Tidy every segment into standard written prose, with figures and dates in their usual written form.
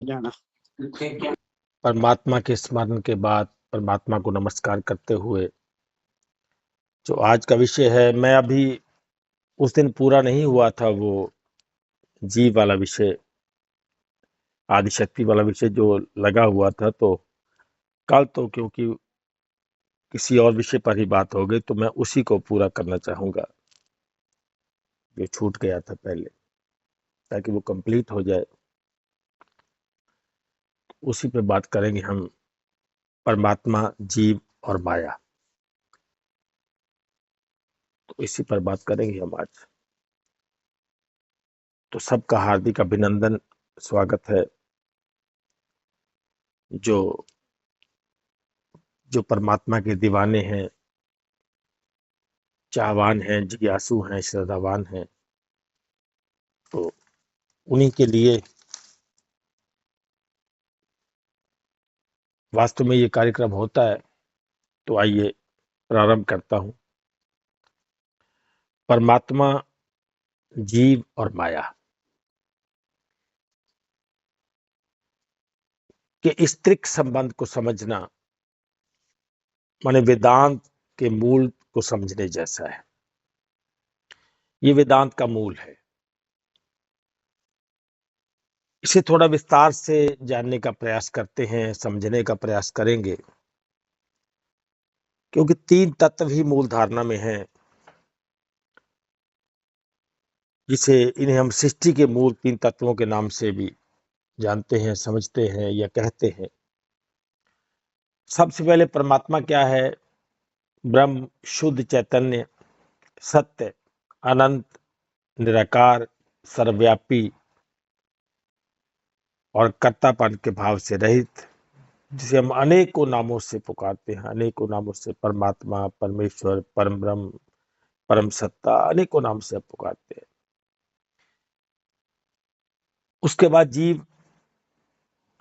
जाना। परमात्मा के स्मरण के बाद परमात्मा को नमस्कार करते हुए जो आज का विषय है, मैं अभी उस दिन पूरा नहीं हुआ था वो जीव वाला विषय, आदिशक्ति वाला विषय जो लगा हुआ था, तो कल तो क्योंकि किसी और विषय पर ही बात हो गई तो मैं उसी को पूरा करना चाहूंगा जो छूट गया था पहले, ताकि वो कंप्लीट हो जाए। उसी पे बात करेंगे हम, परमात्मा, जीव और माया। तो इसी पर बात करेंगे हम आज। तो सबका हार्दिक अभिनंदन, स्वागत है। जो जो परमात्मा के दीवाने हैं, चाहवान हैं, जिज्ञासु हैं, श्रद्धावान हैं, तो उन्हीं के लिए वास्तव में ये कार्यक्रम होता है। तो आइए प्रारंभ करता हूं। परमात्मा, जीव और माया के इस त्रिक संबंध को समझना माने वेदांत के मूल को समझने जैसा है। ये वेदांत का मूल है। इसे थोड़ा विस्तार से जानने का प्रयास करते हैं, समझने का प्रयास करेंगे, क्योंकि तीन तत्व ही मूल धारणा में हैं, इन्हें हम सृष्टि के मूल तीन तत्वों के नाम से भी जानते हैं, समझते हैं या कहते हैं। सबसे पहले परमात्मा क्या है? ब्रह्म, शुद्ध चैतन्य, सत्य, अनंत, निराकार, सर्वव्यापी और कर्तापन के भाव से रहित, जिसे हम अनेकों नामों से पुकारते हैं, अनेकों नामों से परमात्मा, परमेश्वर, परम ब्रह्म, परम सत्ता, अनेकों नाम से हम पुकारते हैं। उसके बाद जीव,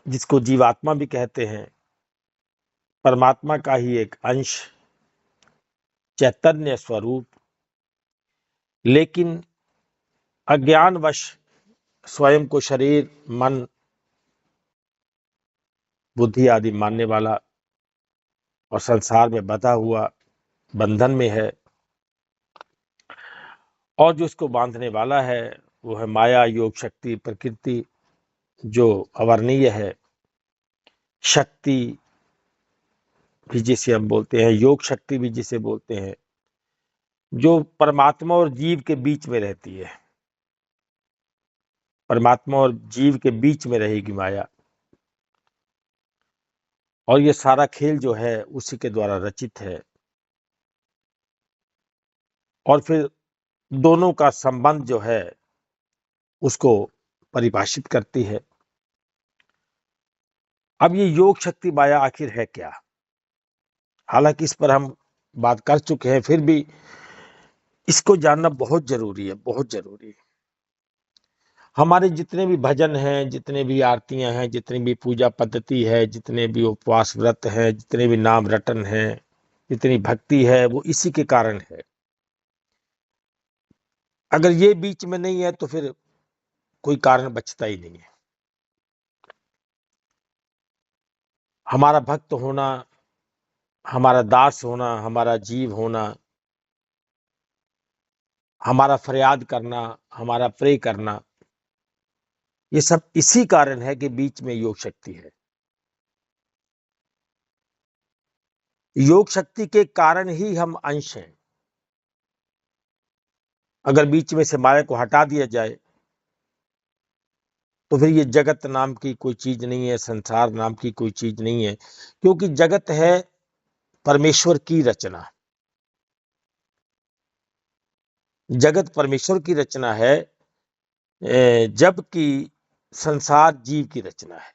जिसको जीवात्मा भी कहते हैं, परमात्मा का ही एक अंश, चैतन्य स्वरूप, लेकिन अज्ञानवश स्वयं को शरीर, मन, बुद्धि आदि मानने वाला और संसार में बंधा हुआ, बंधन में है। और जो इसको बांधने वाला है वो है माया, योग शक्ति, प्रकृति, जो अवर्णीय है। शक्ति भी जिसे हम बोलते हैं, योग शक्ति भी जिसे बोलते हैं, जो परमात्मा और जीव के बीच में रहती है। परमात्मा और जीव के बीच में रहेगी माया, और ये सारा खेल जो है उसी के द्वारा रचित है। और फिर दोनों का संबंध जो है उसको परिभाषित करती है। अब ये योग शक्ति माया आखिर है क्या? हालांकि इस पर हम बात कर चुके हैं, फिर भी इसको जानना बहुत जरूरी है, बहुत जरूरी है। हमारे जितने भी भजन हैं, जितने भी आरतियां हैं, जितनी भी पूजा पद्धति है, जितने भी उपवास व्रत हैं, जितने भी नाम रटन हैं, जितनी भक्ति है, वो इसी के कारण है। अगर ये बीच में नहीं है तो फिर कोई कारण बचता ही नहीं है। हमारा भक्त होना, हमारा दास होना, हमारा जीव होना, हमारा फरियाद करना, हमारा प्रे करना, ये सब इसी कारण है कि बीच में योग शक्ति है। योग शक्ति के कारण ही हम अंश हैं। अगर बीच में से माया को हटा दिया जाए तो फिर ये जगत नाम की कोई चीज नहीं है, संसार नाम की कोई चीज नहीं है, क्योंकि जगत है परमेश्वर की रचना। जगत परमेश्वर की रचना है, जबकि संसार जीव की रचना है।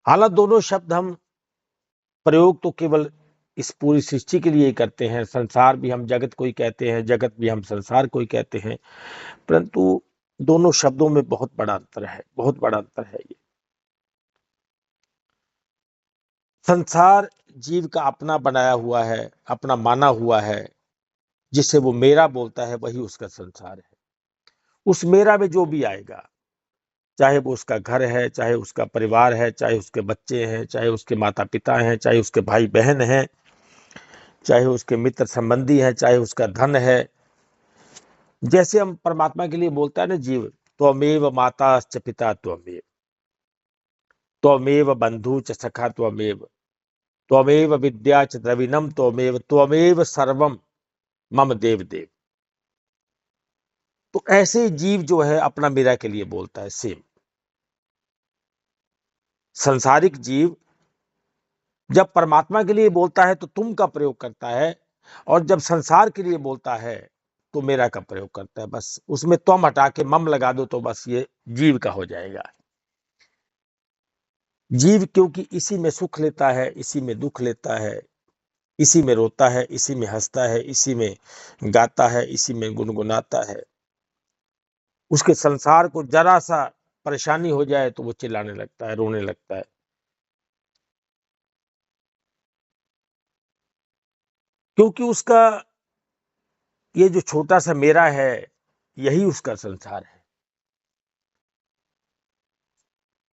हालांकि दोनों शब्द हम प्रयोग तो केवल इस पूरी सृष्टि के लिए ही करते हैं। संसार भी हम जगत को ही कहते हैं, जगत भी हम संसार को ही कहते हैं, परंतु दोनों शब्दों में बहुत बड़ा अंतर है, बहुत बड़ा अंतर है। ये संसार जीव का अपना बनाया हुआ है, अपना माना हुआ है, जिससे वो मेरा बोलता है, वही उसका संसार है। उस मेरा में जो भी आएगा, चाहे वो उसका घर है, चाहे उसका परिवार है, चाहे उसके बच्चे हैं, चाहे उसके माता पिता हैं, चाहे उसके भाई बहन हैं, चाहे उसके मित्र संबंधी हैं, चाहे उसका धन है। जैसे हम परमात्मा के लिए बोलता है ना जीव, त्वमेव माता च पिता त्वमेव, त्वमेव बंधु च सखा त्वमेव, त्वमेव विद्या च द्रविणम त्वमेव, त्वमेव सर्वम मम देव देव। तो ऐसे जीव जो है अपना मेरा के लिए बोलता है। सेम संसारिक जीव जब परमात्मा के लिए बोलता है तो तुम का प्रयोग करता है, और जब संसार के लिए बोलता है तो मेरा का प्रयोग करता है। बस उसमें तुम हटा के मम लगा दो तो बस ये जीव का हो जाएगा। जीव क्योंकि इसी में सुख लेता है, इसी में दुख लेता है, इसी में रोता है, इसी में हंसता है, इसी में गाता है, इसी में गुनगुनाता है। उसके संसार को जरा सा परेशानी हो जाए तो वो चिल्लाने लगता है, रोने लगता है। क्योंकि उसका ये जो छोटा सा मेरा है, यही उसका संसार है।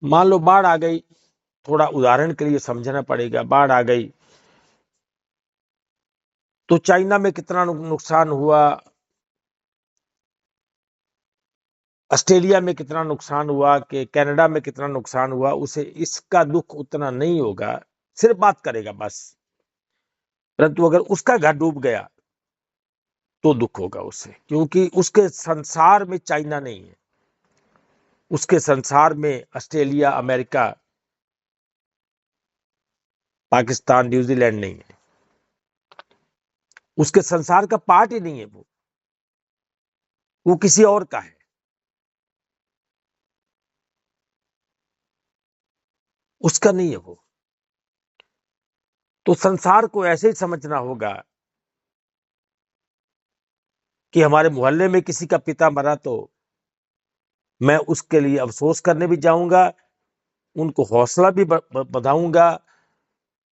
मान लो बाढ़ आ गई, थोड़ा उदाहरण के लिए समझना पड़ेगा। बाढ़ आ गई तो चाइना में कितना नुकसान हुआ, ऑस्ट्रेलिया में कितना नुकसान हुआ, कि कनाडा में कितना नुकसान हुआ, उसे इसका दुख उतना नहीं होगा, सिर्फ बात करेगा बस। परंतु अगर उसका घर डूब गया तो दुख होगा उसे, क्योंकि उसके संसार में चाइना नहीं है, उसके संसार में ऑस्ट्रेलिया, अमेरिका, पाकिस्तान, न्यूजीलैंड नहीं है। उसके संसार का पार्ट ही नहीं है वो किसी और का है, उसका नहीं है वो। तो संसार को ऐसे ही समझना होगा कि हमारे मोहल्ले में किसी का पिता मरा तो मैं उसके लिए अफसोस करने भी जाऊंगा, उनको हौसला भी बधाऊंगा,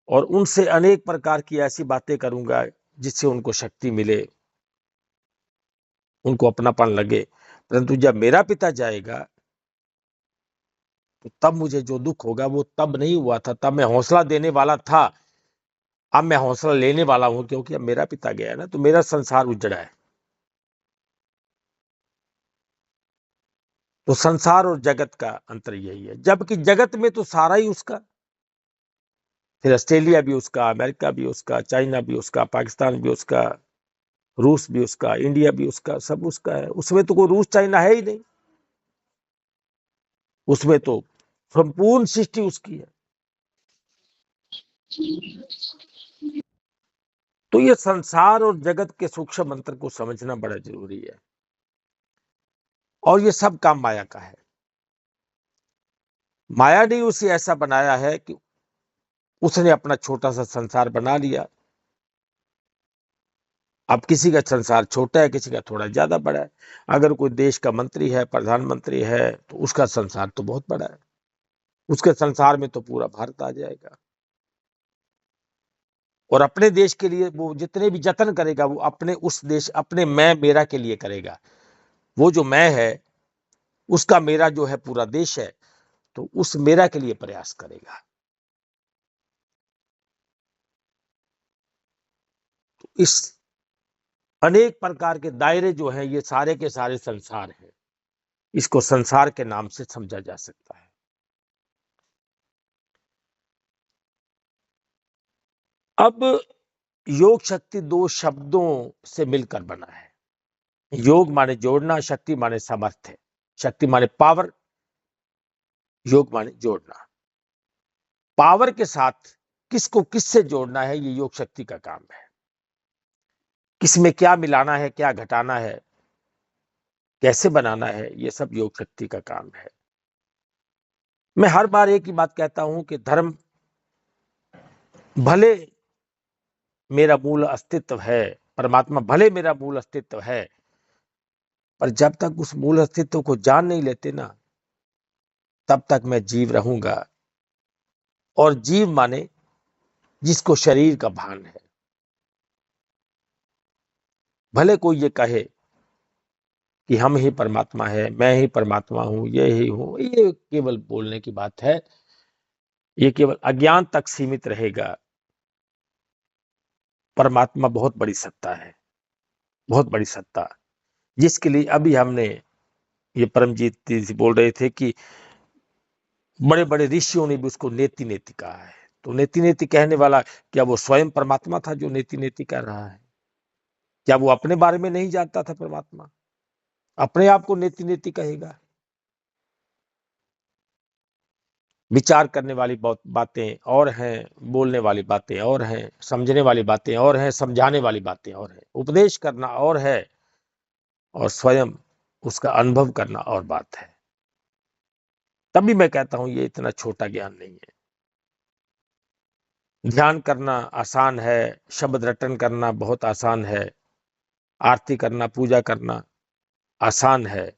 और उनसे अनेक प्रकार की ऐसी बातें करूंगा जिससे उनको शक्ति मिले, उनको अपनापन लगे। परंतु जब मेरा पिता जाएगा तो तब मुझे जो दुख होगा वो तब नहीं हुआ था, तब मैं हौसला देने वाला था, अब मैं हौसला लेने वाला हूं, क्योंकि अब मेरा पिता गया है ना, तो मेरा संसार उजड़ा है। तो संसार और जगत का अंतर यही है, जबकि जगत में तो सारा ही उसका, फिर ऑस्ट्रेलिया भी उसका, अमेरिका भी उसका, चाइना भी उसका, पाकिस्तान भी उसका, रूस भी उसका, इंडिया भी उसका, सब उसका है। उसमें तो कोई रूस चाइना है ही नहीं, उसमें तो संपूर्ण सृष्टि उसकी है। तो ये संसार और जगत के सूक्ष्म मंत्र को समझना बड़ा जरूरी है, और ये सब काम माया का है। माया ने उसे ऐसा बनाया है कि उसने अपना छोटा सा संसार बना लिया। अब किसी का संसार छोटा है, किसी का थोड़ा ज्यादा बड़ा है। अगर कोई देश का मंत्री है, प्रधानमंत्री है, तो उसका संसार तो बहुत बड़ा है, उसके संसार में तो पूरा भारत आ जाएगा। और अपने देश के लिए वो जितने भी जतन करेगा वो अपने उस देश, अपने मैं मेरा के लिए करेगा। वो जो मैं है उसका मेरा जो है पूरा देश है, तो उस मेरा के लिए प्रयास करेगा। तो इस अनेक प्रकार के दायरे जो है ये सारे के सारे संसार हैं, इसको संसार के नाम से समझा जा सकता है। अब योग शक्ति दो शब्दों से मिलकर बना है। योग माने जोड़ना, शक्ति माने सामर्थ्य, शक्ति माने पावर, योग माने जोड़ना। पावर के साथ किसको किससे जोड़ना है, ये योग शक्ति का काम है। किसमें क्या मिलाना है, क्या घटाना है, कैसे बनाना है, ये सब योग शक्ति का काम है। मैं हर बार एक ही बात कहता हूं कि धर्म भले मेरा मूल अस्तित्व है, परमात्मा भले मेरा मूल अस्तित्व है, पर जब तक उस मूल अस्तित्व को जान नहीं लेते ना, तब तक मैं जीव रहूंगा। और जीव माने जिसको शरीर का भान है। भले कोई ये कहे कि हम ही परमात्मा है, मैं ही परमात्मा हूं, ये ही हूं, ये केवल बोलने की बात है। ये केवल अज्ञान तक सीमित रहेगा। परमात्मा बहुत बड़ी सत्ता है, बहुत बड़ी सत्ता, जिसके लिए अभी हमने ये परमजीत जी बोल रहे थे कि बड़े बड़े ऋषियों ने भी उसको नेति नेति कहा है। तो नेति नेति कहने वाला क्या वो स्वयं परमात्मा था जो नेति नेति कह रहा है? क्या वो अपने बारे में नहीं जानता था? परमात्मा अपने आप को नेति नेति कहेगा? विचार करने वाली बातें और हैं, बोलने वाली बातें और हैं, समझने वाली बातें और हैं, समझाने वाली बातें और हैं, उपदेश करना और है, और स्वयं उसका अनुभव करना और बात है। तभी मैं कहता हूं ये इतना छोटा ज्ञान नहीं है। ध्यान करना आसान है, शब्द रटन करना बहुत आसान है, आरती करना, पूजा करना आसान है,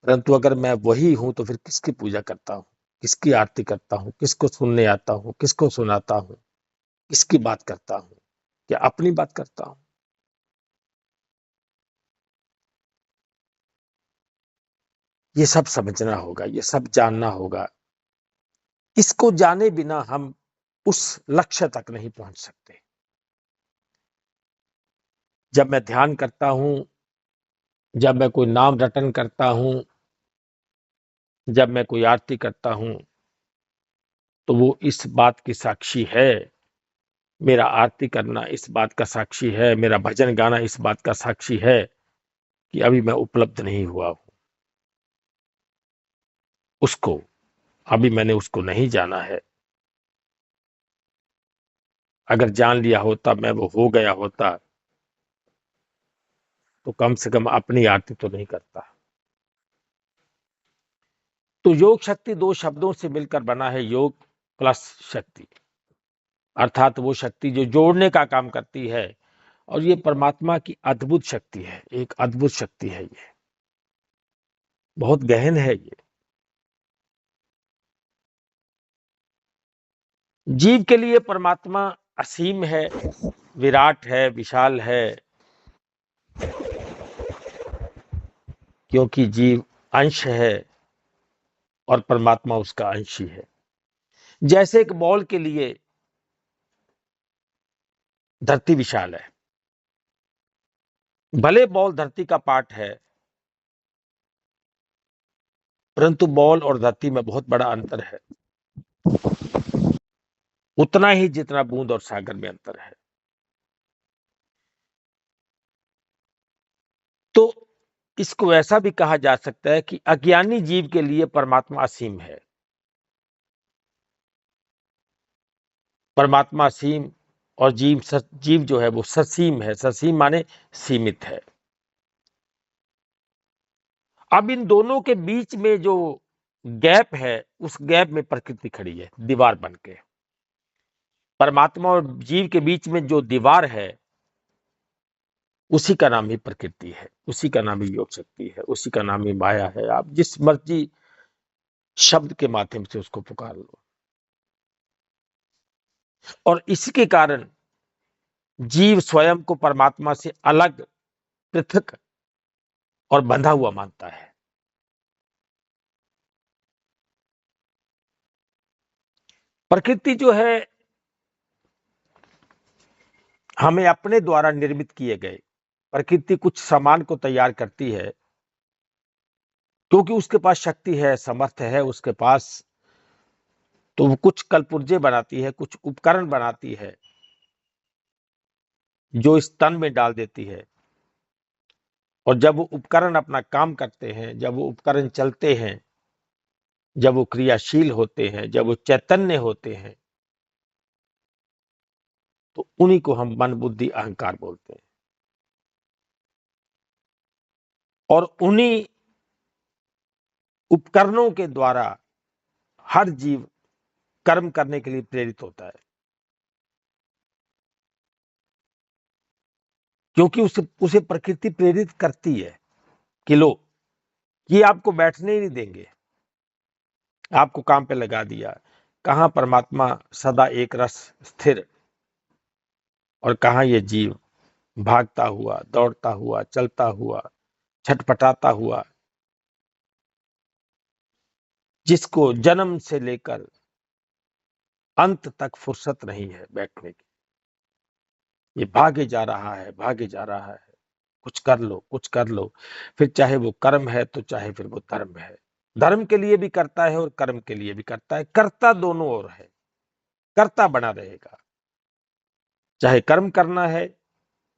परंतु अगर मैं वही हूं तो फिर किसकी पूजा करता हूं, किसकी आरती करता हूं, किसको सुनने आता हूं, किसको सुनाता हूं, किसकी बात करता हूं? क्या अपनी बात करता हूं? ये सब समझना होगा, ये सब जानना होगा। इसको जाने बिना हम उस लक्ष्य तक नहीं पहुंच सकते। जब मैं ध्यान करता हूं, जब मैं कोई नाम रटन करता हूं, जब मैं कोई आरती करता हूं, तो वो इस बात की साक्षी है, मेरा आरती करना इस बात का साक्षी है, मेरा भजन गाना इस बात का साक्षी है कि अभी मैं उपलब्ध नहीं हुआ हूं उसको, अभी मैंने उसको नहीं जाना है। अगर जान लिया होता, मैं वो हो गया होता, तो कम से कम अपनी आरती तो नहीं करता। तो योग शक्ति दो शब्दों से मिलकर बना है, योग प्लस शक्ति, अर्थात वो शक्ति जो जोड़ने का काम करती है। और ये परमात्मा की अद्भुत शक्ति है, एक अद्भुत शक्ति है, ये बहुत गहन है। ये जीव के लिए परमात्मा असीम है, विराट है, विशाल है, क्योंकि जीव अंश है और परमात्मा उसका अंश ही है। जैसे एक बॉल के लिए धरती विशाल है, भले बॉल धरती का पार्ट है, परंतु बॉल और धरती में बहुत बड़ा अंतर है, उतना ही जितना बूंद और सागर में अंतर है। तो इसको ऐसा भी कहा जा सकता है कि अज्ञानी जीव के लिए परमात्मा असीम है, परमात्मा असीम, और जीव जो है वो ससीम है। ससीम माने सीमित है। अब इन दोनों के बीच में जो गैप है, उस गैप में प्रकृति खड़ी है दीवार बन के। परमात्मा और जीव के बीच में जो दीवार है, उसी का नाम ही प्रकृति है, उसी का नाम ही योग शक्ति है, उसी का नाम ही माया है। आप जिस मर्जी शब्द के माध्यम से उसको पुकार लो। और इसी के कारण जीव स्वयं को परमात्मा से अलग, पृथक और बंधा हुआ मानता है। प्रकृति जो है हमें अपने द्वारा निर्मित किए गए, प्रकृति कुछ सामान को तैयार करती है क्योंकि उसके पास शक्ति है, समर्थ है उसके पास, तो वो कुछ कलपुर्जे बनाती है, कुछ उपकरण बनाती है जो इस तन में डाल देती है। और जब वो उपकरण अपना काम करते हैं, जब वो उपकरण चलते हैं, जब वो क्रियाशील होते हैं, जब वो चैतन्य होते हैं, तो उन्हीं को हम मन बुद्धि अहंकार बोलते हैं। और उन्हीं उपकरणों के द्वारा हर जीव कर्म करने के लिए प्रेरित होता है, क्योंकि उसे प्रकृति प्रेरित करती है कि लो, ये आपको बैठने ही नहीं देंगे, आपको काम पे लगा दिया। कहां परमात्मा सदा एक रस स्थिर, और कहां ये जीव भागता हुआ, दौड़ता हुआ, चलता हुआ, छटपटाता हुआ, जिसको जन्म से लेकर अंत तक फुर्सत नहीं है बैठने की, ये भागे जा रहा है, भागे जा रहा है, कुछ कर लो, कुछ कर लो। फिर चाहे वो कर्म है तो चाहे फिर वो धर्म है, धर्म के लिए भी करता है और कर्म के लिए भी करता है, करता दोनों ओर है, करता बना रहेगा। चाहे कर्म करना है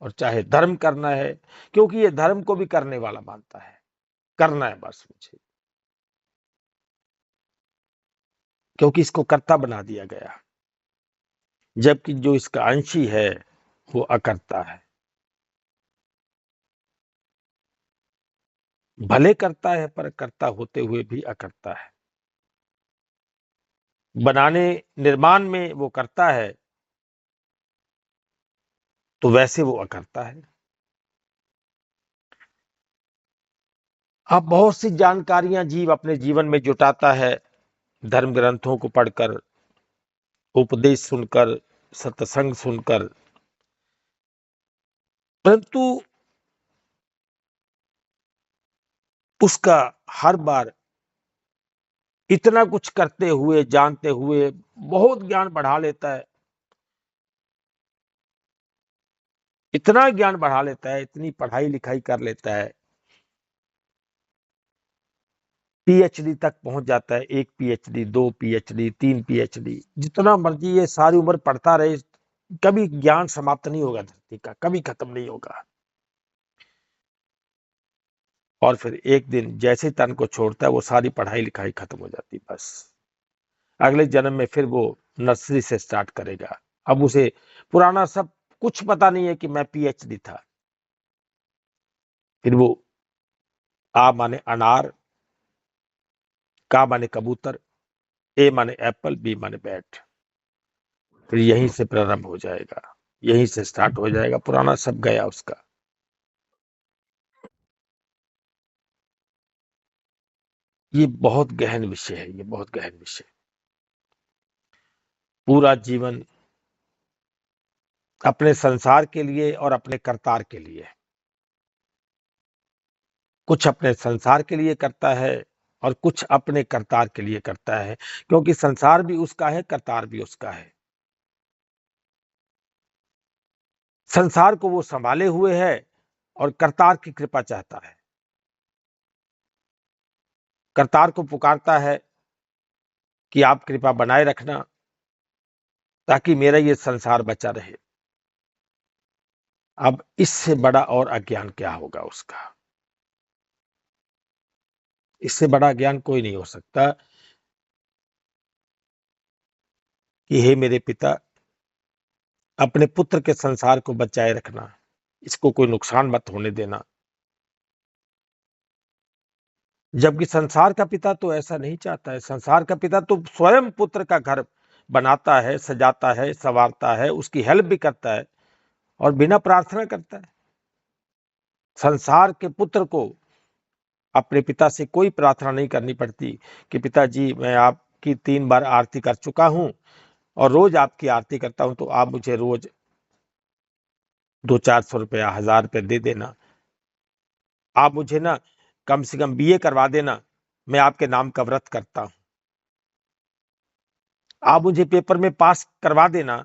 और चाहे धर्म करना है, क्योंकि ये धर्म को भी करने वाला मानता है, करना है बस मुझे, क्योंकि इसको कर्ता बना दिया गया, जबकि जो इसका अंशी है वो अकर्ता है। भले करता है पर कर्ता होते हुए भी अकर्ता है। बनाने निर्माण में वो करता है तो वैसे वो अकर्ता है। अब बहुत सी जानकारियां जीव अपने जीवन में जुटाता है, धर्म ग्रंथों को पढ़कर, उपदेश सुनकर, सत्संग सुनकर, परंतु उसका हर बार इतना कुछ करते हुए, जानते हुए बहुत ज्ञान बढ़ा लेता है, इतना ज्ञान बढ़ा लेता है, इतनी पढ़ाई लिखाई कर लेता है, पीएचडी तक पहुंच जाता है। 1 पीएचडी, 2 पीएचडी, 3 पीएचडी, जितना मर्जी ये सारी उम्र पढ़ता रहे, कभी ज्ञान समाप्त नहीं होगा धरती का, कभी खत्म नहीं होगा। और फिर एक दिन जैसे तन को छोड़ता है, वो सारी पढ़ाई लिखाई खत्म हो जाती, बस अगले जन्म में फिर वो नर्सरी से स्टार्ट करेगा। अब उसे पुराना सब कुछ पता नहीं है कि मैं पीएचडी था। फिर वो आ माने अनार, का माने कबूतर, ए माने एप्पल, बी माने बैट, फिर यहीं से प्रारंभ हो जाएगा, यहीं से स्टार्ट हो जाएगा, पुराना सब गया उसका। ये बहुत गहन विषय है, ये बहुत गहन विषय। पूरा जीवन अपने संसार के लिए और अपने करतार के लिए, कुछ अपने संसार के लिए करता है और कुछ अपने करतार के लिए करता है, क्योंकि संसार भी उसका है, करतार भी उसका है। संसार को वो संभाले हुए है और करतार की कृपा चाहता है, करतार को पुकारता है कि आप कृपा बनाए रखना ताकि मेरा ये संसार बचा रहे। अब इससे बड़ा और अज्ञान क्या होगा उसका, इससे बड़ा ज्ञान कोई नहीं हो सकता कि हे मेरे पिता, अपने पुत्र के संसार को बचाए रखना, इसको कोई नुकसान मत होने देना। जबकि संसार का पिता तो ऐसा नहीं चाहता है, संसार का पिता तो स्वयं पुत्र का घर बनाता है, सजाता है, संवारता है, उसकी हेल्प भी करता है और बिना प्रार्थना करता है। संसार के पुत्र को अपने पिता से कोई प्रार्थना नहीं करनी पड़ती कि पिताजी मैं आपकी 3 बार आरती कर चुका हूं और रोज आपकी आरती करता हूं, तो आप मुझे रोज 200-400 रुपया, 1000 रुपये दे देना। आप मुझे ना कम से कम बीए करवा देना, मैं आपके नाम का व्रत करता हूं। आप मुझे पेपर में पास करवा देना,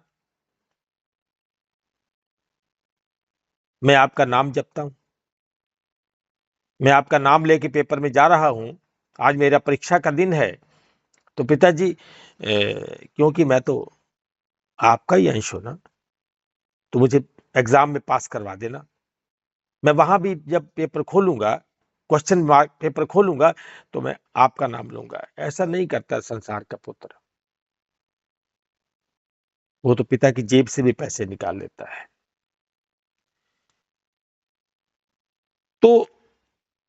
मैं आपका नाम जपता हूं। मैं आपका नाम लेके पेपर में जा रहा हूं, आज मेरा परीक्षा का दिन है, तो पिताजी क्योंकि मैं तो आपका ही अंश हूं ना, तो मुझे एग्जाम में पास करवा देना। मैं वहां भी जब पेपर खोलूंगा, क्वेश्चन मार्क पेपर खोलूंगा, तो मैं आपका नाम लूंगा। ऐसा नहीं करता संसार का पुत्र, वो तो पिता की जेब से भी पैसे निकाल लेता है। तो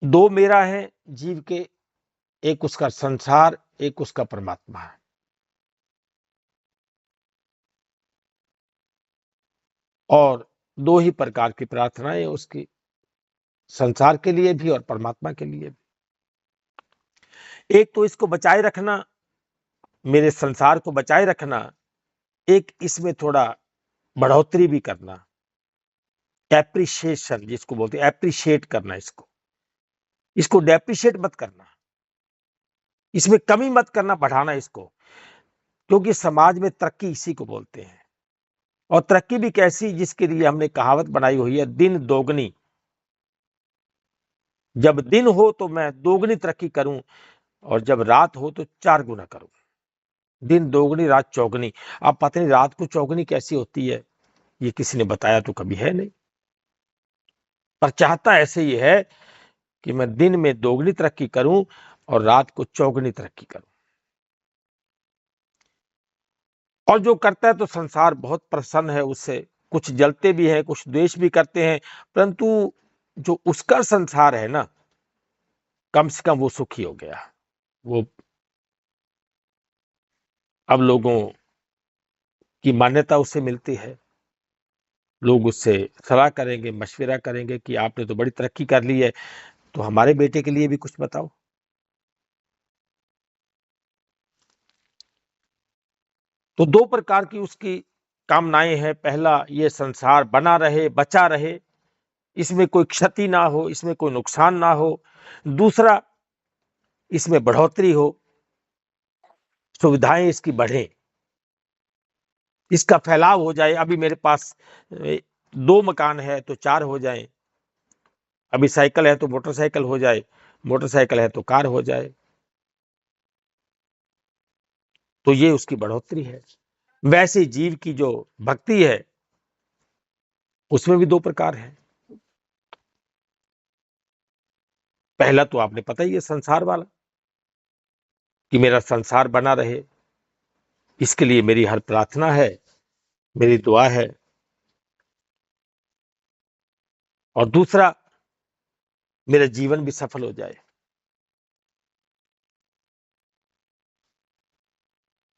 दो मेरा है जीव के, एक उसका संसार, एक उसका परमात्मा है। और दो ही प्रकार की प्रार्थनाएं उसकी, संसार के लिए भी और परमात्मा के लिए भी। एक तो इसको बचाए रखना, मेरे संसार को बचाए रखना, एक इसमें थोड़ा बढ़ोतरी भी करना, एप्रिशिएशन जिसको बोलते हैं, एप्रिशिएट करना इसको, इसको डेप्रिशिएट मत करना, इसमें कमी मत करना, बढ़ाना इसको, क्योंकि समाज में तरक्की इसी को बोलते हैं। और तरक्की भी कैसी, जिसके लिए हमने कहावत बनाई हुई है, दिन दोगुनी। जब दिन हो तो मैं दोगुनी तरक्की करूं, और जब रात हो तो 4 गुना करूं। दिन दोगुनी रात चौगुनी। अब पता नहीं रात को चौगुनी कैसी होती है, ये किसी ने बताया तो कभी है नहीं, पर चाहता ऐसे ही है कि मैं दिन में दोगुनी तरक्की करूं और रात को चौगुनी तरक्की करूं। और जो करता है तो संसार बहुत प्रसन्न है उससे। कुछ जलते भी हैं, कुछ द्वेष भी करते हैं, परंतु जो उसका संसार है ना, कम से कम वो सुखी हो गया। वो अब लोगों की मान्यता उससे मिलती है, लोग उससे सलाह करेंगे, मशवरा करेंगे कि आपने तो बड़ी तरक्की कर ली है, तो हमारे बेटे के लिए भी कुछ बताओ। तो 2 प्रकार की उसकी कामनाएं हैं। पहला, ये संसार बना रहे, बचा रहे, इसमें कोई क्षति ना हो, इसमें कोई नुकसान ना हो। दूसरा, इसमें बढ़ोतरी हो, सुविधाएं इसकी बढ़े, इसका फैलाव हो जाए। अभी मेरे पास 2 मकान है तो 4 हो जाए, अभी साइकिल है तो मोटरसाइकिल हो जाए, मोटरसाइकिल है तो कार हो जाए। तो ये उसकी बढ़ोतरी है। वैसे जीव की जो भक्ति है उसमें भी 2 प्रकार है। पहला तो आपने पता ही है, संसार वाला, कि मेरा संसार बना रहे, इसके लिए मेरी हर प्रार्थना है, मेरी दुआ है। और दूसरा, मेरा जीवन भी सफल हो जाए,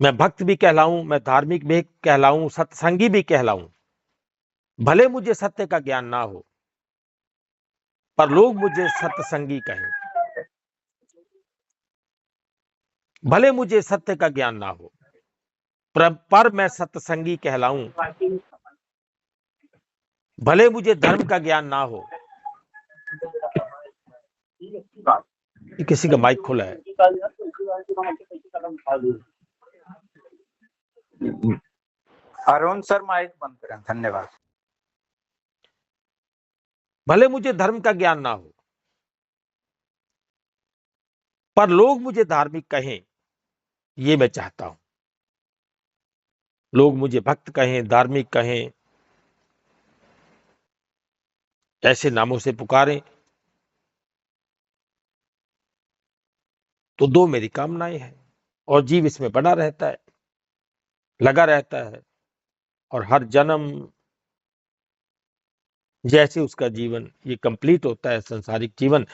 मैं भक्त भी कहलाऊं, मैं धार्मिक भी कहलाऊं, सत्संगी भी कहलाऊं। भले मुझे सत्य का ज्ञान ना हो, पर लोग मुझे सत्संगी कहें। भले मुझे सत्य का ज्ञान ना हो, पर मैं सत्संगी कहलाऊं। भले मुझे धर्म का ज्ञान ना हो। किसी का माइक खुला है। अरुण सर माइक बंद करें, धन्यवाद। भले मुझे धर्म का ज्ञान ना हो, पर लोग मुझे धार्मिक कहें, ये मैं चाहता हूं। लोग मुझे भक्त कहें, धार्मिक कहें, ऐसे नामों से पुकारें। तो 2 मेरी कामनाएं हैं, और जीव इसमें बना रहता है, लगा रहता है। और हर जन्म जैसे उसका जीवन ये कंप्लीट होता है, संसारिक जीवन,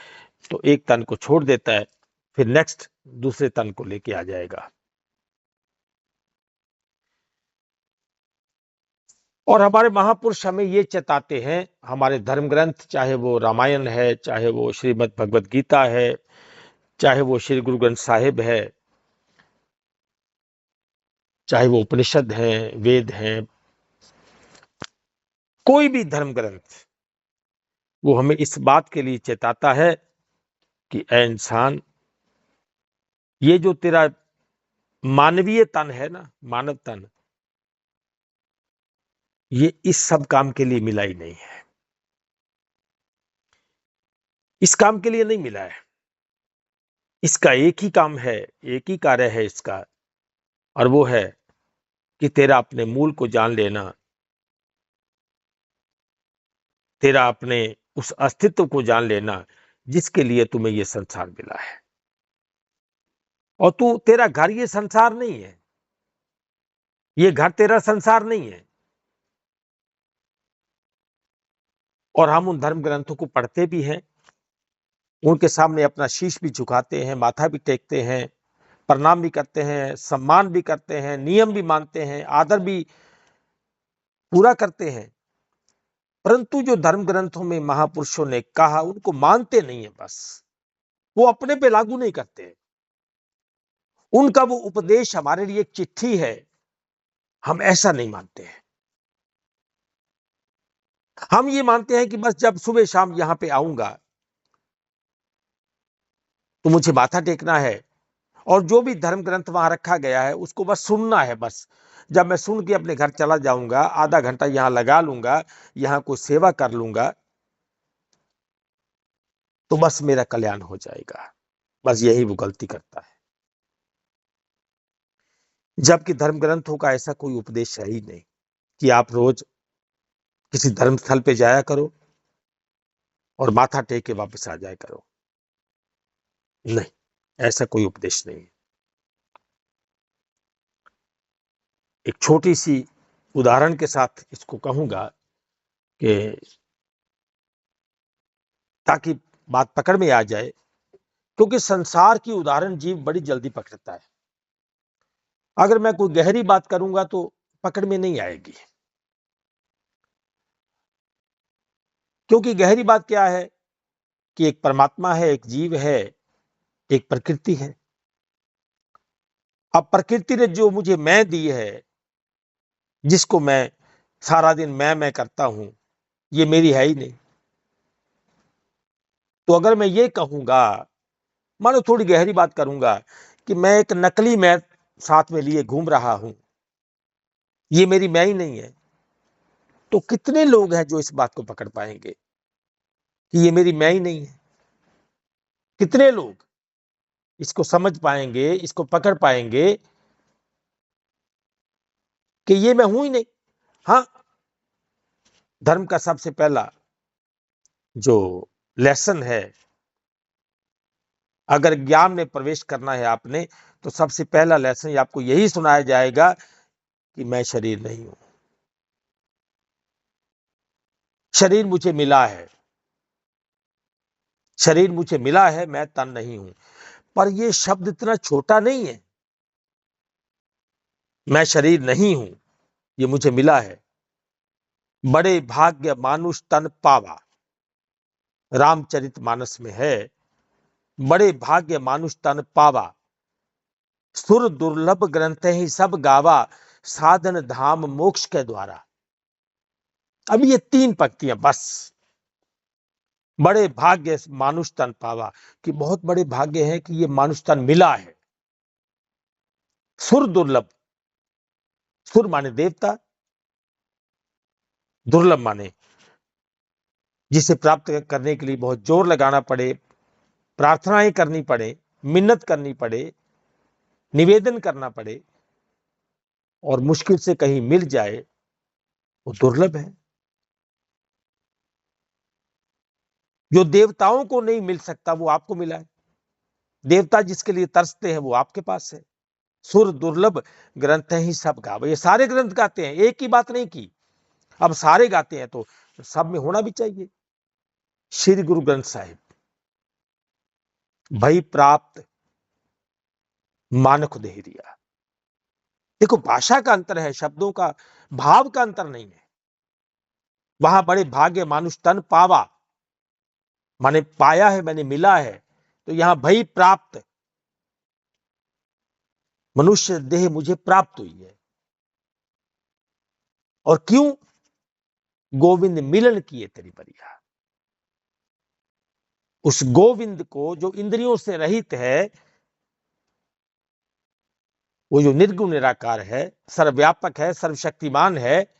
तो एक तन को छोड़ देता है, फिर नेक्स्ट दूसरे तन को लेके आ जाएगा। और हमारे महापुरुष हमें ये चेताते हैं, हमारे धर्म ग्रंथ, चाहे वो रामायण है, चाहे वो श्रीमद् भगवत गीता है, चाहे वो श्री गुरु ग्रंथ साहिब है, चाहे वो उपनिषद हैं, वेद हैं, कोई भी धर्म ग्रंथ, वो हमें इस बात के लिए चेताता है कि ऐ इंसान, ये जो तेरा मानवीय तन है ना, मानव तन, ये इस सब काम के लिए मिला ही नहीं है, इस काम के लिए नहीं मिला है। इसका एक ही काम है, एक ही कार्य है इसका, और वो है कि तेरा अपने मूल को जान लेना, तेरा अपने उस अस्तित्व को जान लेना जिसके लिए तुम्हें ये संसार मिला है। और तू, तेरा घर ये संसार नहीं है, ये घर तेरा संसार नहीं है। और हम उन धर्म ग्रंथों को पढ़ते भी हैं, उनके सामने अपना शीश भी झुकाते हैं, माथा भी टेकते हैं, प्रणाम भी करते हैं, सम्मान भी करते हैं, नियम भी मानते हैं, आदर भी पूरा करते हैं। परंतु जो धर्म ग्रंथों में महापुरुषों ने कहा, उनको मानते नहीं है, बस वो अपने पे लागू नहीं करते। उनका वो उपदेश हमारे लिए एक चिट्ठी है, हम ऐसा नहीं मानते हैं। हम ये मानते हैं कि बस जब सुबह शाम यहां पे आऊंगा तो मुझे माथा टेकना है और जो भी धर्म ग्रंथ वहां रखा गया है उसको बस सुनना है। बस जब मैं सुन के अपने घर चला जाऊंगा, आधा घंटा यहां लगा लूंगा, यहां कोई सेवा कर लूंगा, तो बस मेरा कल्याण हो जाएगा। बस यही वो गलती करता है, जबकि धर्म ग्रंथों का ऐसा कोई उपदेश है ही नहीं कि आप रोज किसी धर्म स्थल पे जाया करो और माथा टेक के वापस आ जाया करो। नहीं, ऐसा कोई उपदेश नहीं है। एक छोटी सी उदाहरण के साथ इसको कहूंगा कि ताकि बात पकड़ में आ जाए, क्योंकि संसार की उदाहरण जीव बड़ी जल्दी पकड़ता है। अगर मैं कोई गहरी बात करूंगा तो पकड़ में नहीं आएगी, क्योंकि गहरी बात क्या है कि एक परमात्मा है, एक जीव है, एक प्रकृति है। अब प्रकृति ने जो मुझे मैं दी है, जिसको मैं सारा दिन मैं करता हूं, ये मेरी है ही नहीं। तो अगर मैं ये कहूंगा, मानो थोड़ी गहरी बात करूंगा, कि मैं एक नकली मैं साथ में लिए घूम रहा हूं, ये मेरी मैं ही नहीं है, तो कितने लोग हैं जो इस बात को पकड़ पाएंगे कि ये मेरी मैं ही नहीं है? कितने लोग इसको समझ पाएंगे, इसको पकड़ पाएंगे कि ये मैं हूं ही नहीं? हाँ, धर्म का सबसे पहला जो लेसन है, अगर ज्ञान में प्रवेश करना है आपने, तो सबसे पहला लेसन आपको यही सुनाया जाएगा कि मैं शरीर नहीं हूं, शरीर मुझे मिला है, शरीर मुझे मिला है, मैं तन नहीं हूं। पर यह शब्द इतना छोटा नहीं है, मैं शरीर नहीं हूं, ये मुझे मिला है। बड़े भाग्य मानुष तन पावा, रामचरितमानस में है, बड़े भाग्य मानुष तन पावा, सुर दुर्लभ ग्रंथ ही सब गावा, साधन धाम मोक्ष के द्वारा। अब ये 3 पंक्तियां बस। बड़े भाग्य मानुष तन पावा, कि बहुत बड़े भाग्य है कि ये मानुष तन मिला है। सुर दुर्लभ, सुर माने देवता, दुर्लभ माने जिसे प्राप्त करने के लिए बहुत जोर लगाना पड़े, प्रार्थनाएं करनी पड़े, मिन्नत करनी पड़े, निवेदन करना पड़े, और मुश्किल से कहीं मिल जाए, वो दुर्लभ है। जो देवताओं को नहीं मिल सकता वो आपको मिला है। देवता जिसके लिए तरसते हैं वो आपके पास है। सुर दुर्लभ ग्रंथ ही सब गावे, ये सारे ग्रंथ गाते हैं, एक ही बात नहीं की। अब सारे गाते हैं तो सब में होना भी चाहिए। श्री गुरु ग्रंथ साहिब, भई प्राप्त मानक देहरिया। देखो, भाषा का अंतर है, शब्दों का भाव का अंतर नहीं है। वहां बड़े भाग्य मानुष तन पावा, मैंने पाया है, मैंने मिला है। तो यहां भई प्राप्त, मनुष्य देह मुझे प्राप्त हुई है। और क्यों? गोविंद मिलन किए तेरी बरिया। उस गोविंद को जो इंद्रियों से रहित है, वो जो निर्गुण निराकार है, सर्वव्यापक है, सर्वशक्तिमान है,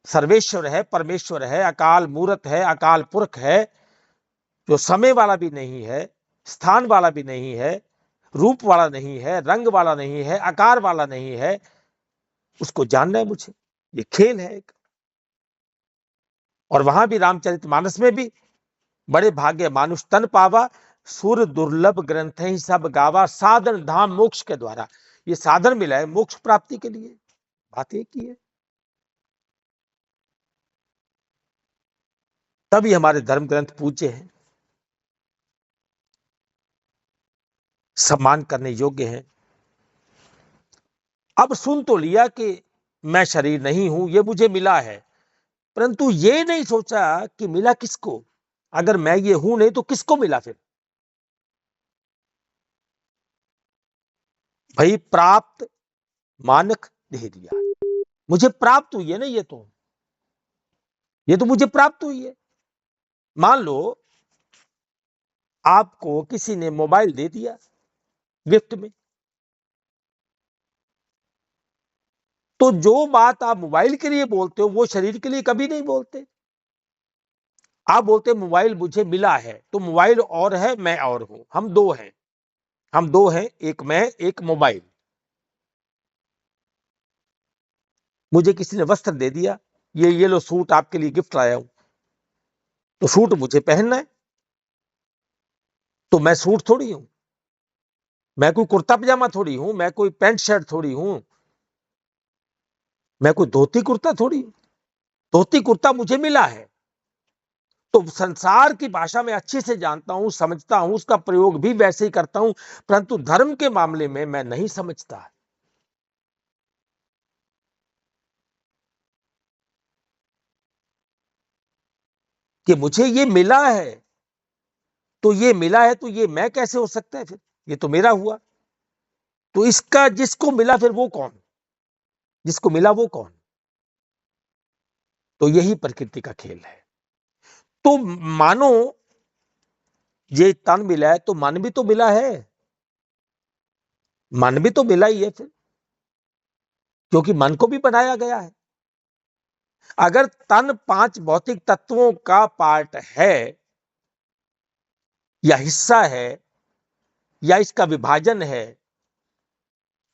सर्वेश्वर है, परमेश्वर है, अकाल मूर्त है, अकाल पुरख है, जो समय वाला भी नहीं है, स्थान वाला भी नहीं है, रूप वाला नहीं है, रंग वाला नहीं है, आकार वाला नहीं है, उसको जानना है मुझे। ये खेल है एक। और वहां भी रामचरितमानस में भी बड़े भाग्य मानुष तन पावा, सुर दुर्लभ ग्रंथ ही सब गावा, साधन धाम मोक्ष के द्वारा। ये साधन मिला है मोक्ष प्राप्ति के लिए। बात एक ही है। तभी हमारे धर्म ग्रंथ पूज्य हैं, सम्मान करने योग्य हैं। अब सुन तो लिया कि मैं शरीर नहीं हूं, ये मुझे मिला है, परंतु ये नहीं सोचा कि मिला किसको। अगर मैं ये हूं नहीं तो किसको मिला फिर? भाई प्राप्त मानक दे दिया, मुझे प्राप्त हुई है ना, ये तो मुझे प्राप्त हुई है। मान लो आपको किसी ने मोबाइल दे दिया गिफ्ट में, तो जो बात आप मोबाइल के लिए बोलते हो वो शरीर के लिए कभी नहीं बोलते। आप बोलते मोबाइल मुझे मिला है, तो मोबाइल और है, मैं और हूं, हम दो हैं, हम दो हैं, एक मैं एक मोबाइल। मुझे किसी ने वस्त्र दे दिया, ये लो सूट आपके लिए गिफ्ट लाया हूं, तो सूट मुझे पहनना है, तो मैं सूट थोड़ी हूं, मैं कोई कुर्ता पजामा थोड़ी हूं, मैं कोई पैंट शर्ट थोड़ी हूं, मैं कोई धोती कुर्ता थोड़ी हूं। धोती कुर्ता मुझे मिला है, तो संसार की भाषा में अच्छे से जानता हूं, समझता हूं, उसका प्रयोग भी वैसे ही करता हूं, परंतु धर्म के मामले में मैं नहीं समझता। कि मुझे ये मिला है, तो ये मिला है, तो ये मैं कैसे हो सकता है? फिर ये तो मेरा हुआ, तो इसका जिसको मिला फिर वो कौन? जिसको मिला वो कौन? तो यही प्रकृति का खेल है। तो मानो ये तन मिला है, तो मन भी तो मिला है, मन भी तो मिला ही है फिर, क्योंकि मन को भी बनाया गया है। अगर तन 5 भौतिक तत्वों का पार्ट है या हिस्सा है या इसका विभाजन है,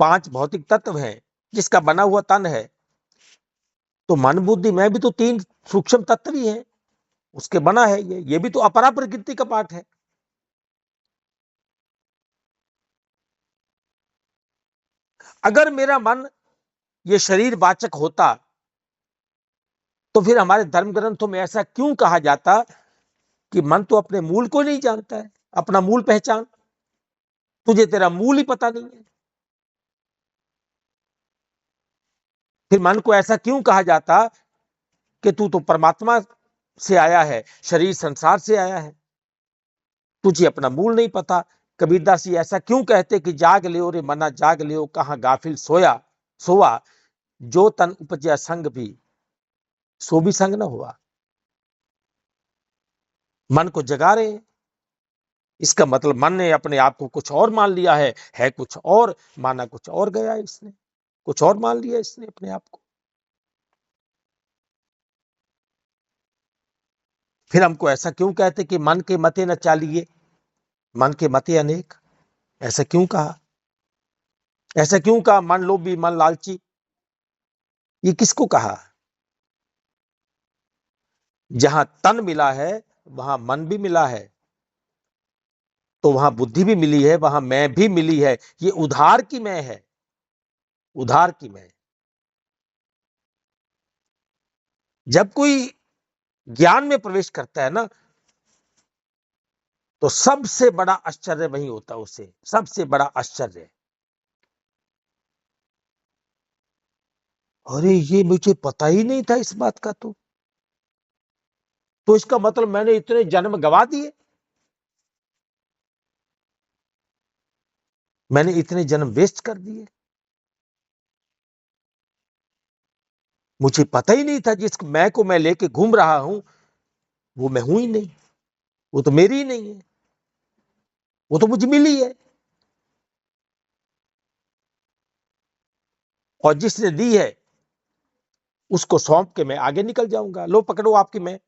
5 भौतिक तत्व हैं जिसका बना हुआ तन है, तो मन बुद्धि में भी तो 3 सूक्ष्म तत्व ही हैं, उसके बना है ये भी तो अपरा प्रकृति का पार्ट है। अगर मेरा मन ये शरीर वाचक होता, तो फिर हमारे धर्म ग्रंथों में ऐसा क्यों कहा जाता कि मन तो अपने मूल को नहीं जानता है, अपना मूल पहचान, तुझे तेरा मूल ही पता नहीं है। फिर मन को ऐसा क्यों कहा जाता कि तू तो परमात्मा से आया है, शरीर संसार से आया है, तुझे अपना मूल नहीं पता। कबीरदास जी ऐसा क्यों कहते कि जाग लियो रे मना जाग लियो, कहां गाफिल सोया सोवा, जो तन उपजया संग भी सो भी संग न हुआ। मन को जगा रहे, इसका मतलब मन ने अपने आप को कुछ और मान लिया है कुछ और, माना कुछ और गया, इसने कुछ और मान लिया इसने अपने आप को। फिर हमको ऐसा क्यों कहते कि मन के मते न चालिए, मन के मते अनेक, ऐसा क्यों कहा? ऐसा क्यों कहा मन लोभी मन लालची? ये किसको कहा? जहां तन मिला है वहां मन भी मिला है, तो वहां बुद्धि भी मिली है, वहां मैं भी मिली है। ये उधार की मैं है, उधार की मैं। जब कोई ज्ञान में प्रवेश करता है ना, तो सबसे बड़ा आश्चर्य वही होता है उसे, सबसे बड़ा आश्चर्य। अरे ये मुझे पता ही नहीं था इस बात का, तो इसका मतलब मैंने इतने जन्म गवा दिए, मैंने इतने जन्म वेस्ट कर दिए, मुझे पता ही नहीं था। जिस मैं को मैं लेके घूम रहा हूं वो मैं हूं ही नहीं, वो तो मेरी ही नहीं है, वो तो मुझे मिली है। और जिसने दी है उसको सौंप के मैं आगे निकल जाऊंगा, लो पकड़ो आपकी मैं,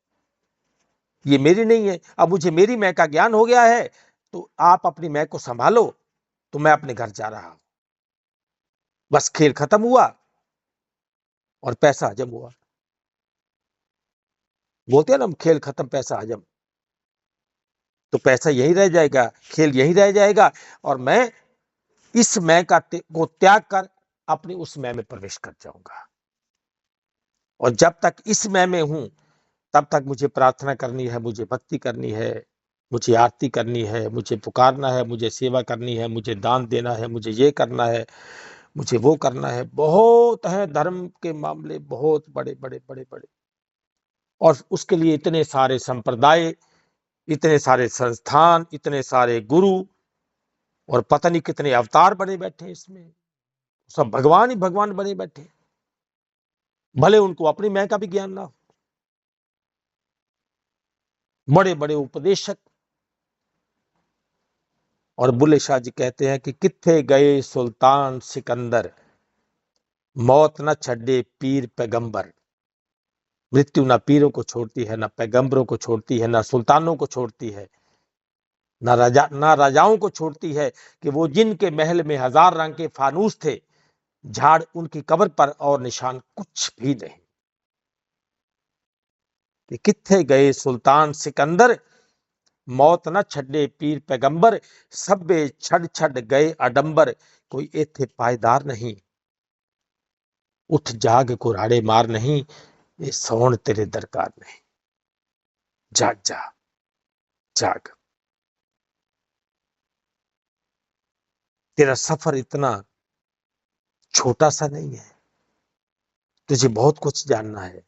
ये मेरी नहीं है। अब मुझे मेरी मैं का ज्ञान हो गया है, तो आप अपनी मैं को संभालो, तो मैं अपने घर जा रहा हूं। बस खेल खत्म हुआ और पैसा हजम हुआ। बोलते हैं ना हम, खेल खत्म पैसा हजम, तो पैसा यही रह जाएगा, खेल यही रह जाएगा, और मैं इस मैं का को त्याग कर अपनी उस मैं में प्रवेश कर जाऊंगा। और जब तक इस मैं में हूं तब तक मुझे प्रार्थना करनी है, मुझे भक्ति करनी है, मुझे आरती करनी है, मुझे पुकारना है, मुझे सेवा करनी है, मुझे दान देना है, मुझे ये करना है, मुझे वो करना है। बहुत है धर्म के मामले, बहुत बड़े बड़े बड़े बड़े, और उसके लिए इतने सारे संप्रदाय, इतने सारे संस्थान, इतने सारे गुरु, और पता नहीं कितने अवतार बने बैठे इसमें, सब भगवान ही भगवान बने बैठे, भले उनको अपनी मैं का भी ज्ञान ना हो। बड़े बड़े उपदेशक और बुल्ले शाह जी कहते हैं कि कित्थे गए सुल्तान सिकंदर, मौत न छड्डे पीर पैगंबर। मृत्यु ना पीरों को छोड़ती है, ना पैगंबरों को छोड़ती है, ना सुल्तानों को छोड़ती है, ना राजाओं को छोड़ती है, कि वो जिनके महल में 1000 रंग के फानूस थे, झाड़ उनकी कब्र पर और निशान कुछ भी नहीं। कि कित्थे गए सुल्तान सिकंदर, मौत न छड्डे पीर पैगंबर। सब्बे छड़ छड़ गए अडंबर, कोई एथे पायदार नहीं। उठ जाग कुराड़े मार नहीं, ये सौण तेरे दरकार नहीं। जाग जा, जाग। तेरा सफर इतना छोटा सा नहीं है, तुझे बहुत कुछ जानना है,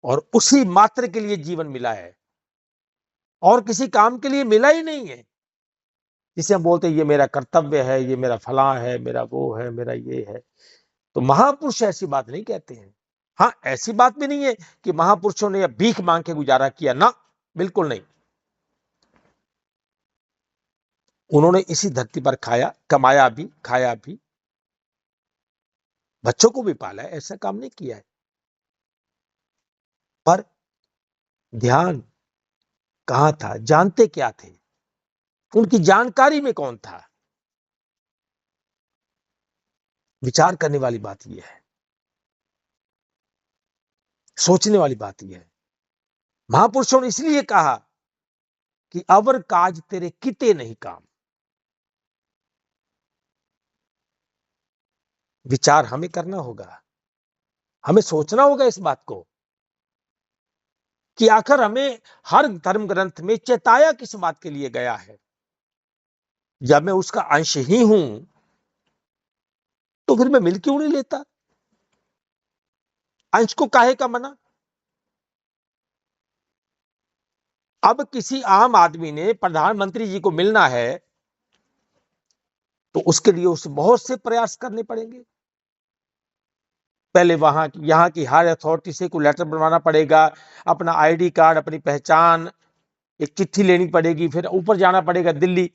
और उसी मात्र के लिए जीवन मिला है, और किसी काम के लिए मिला ही नहीं है। जिसे हम बोलते हैं ये मेरा कर्तव्य है, ये मेरा फलां है, मेरा वो है, मेरा ये है। तो महापुरुष ऐसी बात नहीं कहते हैं। हाँ, ऐसी बात भी नहीं है कि महापुरुषों ने भीख मांग के गुजारा किया, ना, बिल्कुल नहीं। उन्होंने इसी धरती पर खाया, कमाया भी, खाया भी, बच्चों को भी पाला है, ऐसा काम नहीं किया है। पर ध्यान कहां था, जानते क्या थे, उनकी जानकारी में कौन था? विचार करने वाली बात यह है, सोचने वाली बात यह है। महापुरुषों ने इसलिए कहा कि अवर काज तेरे किते नहीं काम। विचार हमें करना होगा, हमें सोचना होगा इस बात को कि आखिर हमें हर धर्म ग्रंथ में चेताया किस बात के लिए गया है। जब मैं उसका अंश ही हूं, तो फिर मैं मिल क्यों नहीं लेता? अंश को काहे का मना? अब किसी आम आदमी ने प्रधानमंत्री जी को मिलना है, तो उसके लिए उसे बहुत से प्रयास करने पड़ेंगे। पहले यहां की हायर अथॉरिटी से कोई लेटर बनवाना पड़ेगा, अपना आईडी कार्ड, अपनी पहचान, एक चिट्ठी लेनी पड़ेगी, फिर ऊपर जाना पड़ेगा दिल्ली,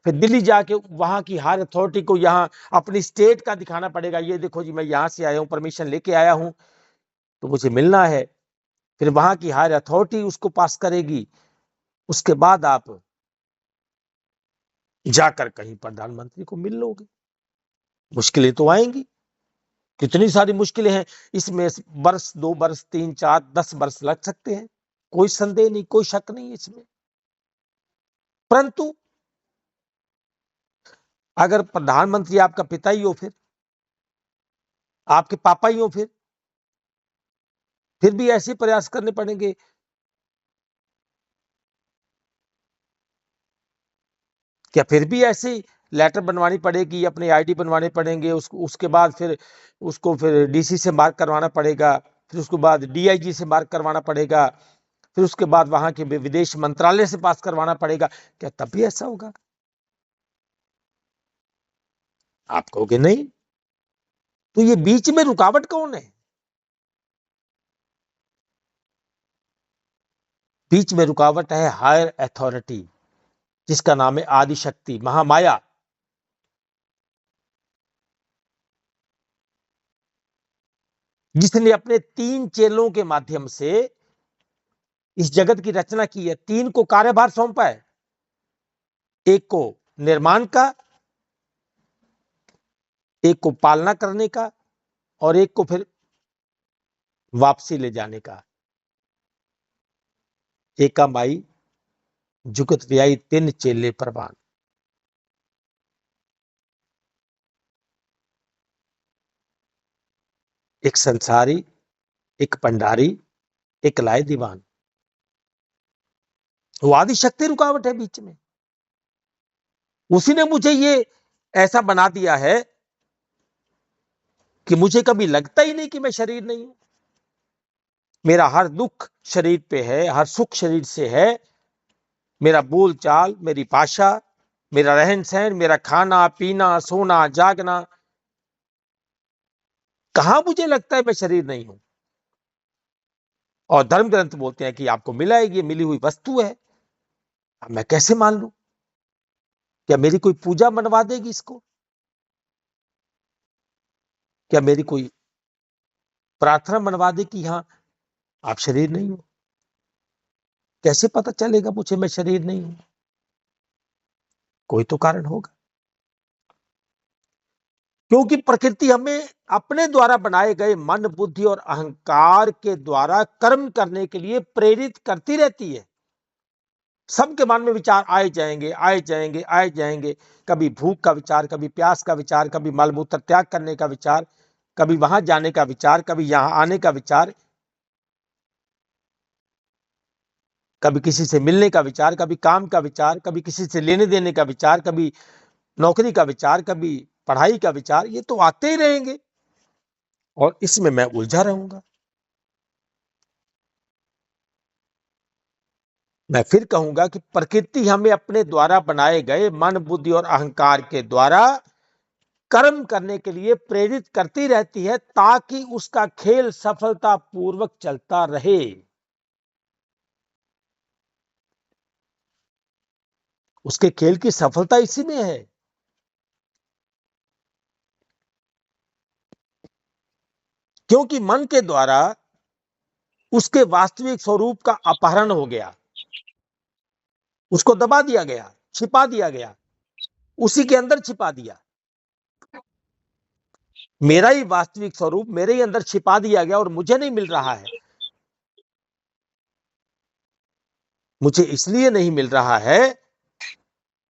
फिर दिल्ली जाके वहां की हायर अथॉरिटी को यहाँ अपनी स्टेट का दिखाना पड़ेगा, ये देखो जी मैं यहां से आया हूं, परमिशन लेके आया हूं, तो मुझे मिलना है। फिर वहां की हायर अथॉरिटी उसको पास करेगी, उसके बाद आप जाकर कहीं प्रधानमंत्री को मिल लोगे। मुश्किलें तो आएंगी, कितनी सारी मुश्किलें हैं इसमें, वर्ष, 2 वर्ष, 3, 4, 10 वर्ष लग सकते हैं, कोई संदेह नहीं, कोई शक नहीं इसमें। परंतु अगर प्रधानमंत्री आपका पिता ही हो, फिर आपके पापा ही हो, फिर भी ऐसे प्रयास करने पड़ेंगे। क्या फिर भी ऐसे लेटर बनवानी पड़ेगी, अपने आईडी बनवाने पड़ेंगे, उसके बाद फिर डीसी से मार्क करवाना पड़ेगा, फिर उसके बाद डीआईजी से मार्क करवाना पड़ेगा, फिर उसके बाद वहां के विदेश मंत्रालय से पास करवाना पड़ेगा? क्या तब भी ऐसा होगा? आप कहोगे नहीं। तो ये बीच में रुकावट कौन है? बीच में रुकावट है हायर अथॉरिटी, जिसका नाम है आदिशक्ति, महामाया। जिसने अपने 3 चेलों के माध्यम से इस जगत की रचना की है। 3 को कार्यभार सौंपा है, एक को निर्माण का, एक को पालना करने का, और एक को फिर वापसी ले जाने का। एका माई जुगत व्याई 3 चेले प्रवान। एक संसारी, एक पंडारी, एक लाए दीवान। वो आदिशक्ति रुकावट है बीच में। उसी ने मुझे ये ऐसा बना दिया है कि मुझे कभी लगता ही नहीं कि मैं शरीर नहीं हूं। मेरा हर दुख शरीर पे है, हर सुख शरीर से है। मेरा बोल चाल, मेरी भाषा, मेरा रहन सहन, मेरा खाना पीना, सोना जागना, कहां मुझे लगता है मैं शरीर नहीं हूं। और धर्म ग्रंथ बोलते हैं कि आपको मिला है, ये मिली हुई वस्तु है। अब मैं कैसे मान लूं? क्या मेरी कोई पूजा मनवा देगी इसको? क्या मेरी कोई प्रार्थना मनवा दे कि हाँ आप शरीर नहीं हो? कैसे पता चलेगा मुझे मैं शरीर नहीं हूं? कोई तो कारण होगा, क्योंकि प्रकृति हमें अपने द्वारा बनाए गए मन, बुद्धि और अहंकार के द्वारा कर्म करने के लिए प्रेरित करती रहती है। सबके मन में विचार आए जाएंगे, आए जाएंगे, आए जाएंगे। कभी भूख का विचार, कभी प्यास का विचार, कभी मलमूत्र त्याग करने का विचार, कभी वहां जाने का विचार, कभी यहां आने का विचार, कभी किसी से मिलने का विचार, कभी काम का विचार, कभी किसी से लेने देने का विचार, कभी नौकरी का विचार, कभी पढ़ाई का विचार। ये तो आते ही रहेंगे और इसमें मैं उलझा रहूंगा। मैं फिर कहूंगा कि प्रकृति हमें अपने द्वारा बनाए गए मन, बुद्धि और अहंकार के द्वारा कर्म करने के लिए प्रेरित करती रहती है ताकि उसका खेल सफलतापूर्वक चलता रहे। उसके खेल की सफलता इसी में है। क्योंकि मन के द्वारा उसके वास्तविक स्वरूप का अपहरण हो गया, उसको दबा दिया गया, छिपा दिया गया, उसी के अंदर छिपा दिया। मेरा ही वास्तविक स्वरूप मेरे ही अंदर छिपा दिया गया और मुझे नहीं मिल रहा है। मुझे इसलिए नहीं मिल रहा है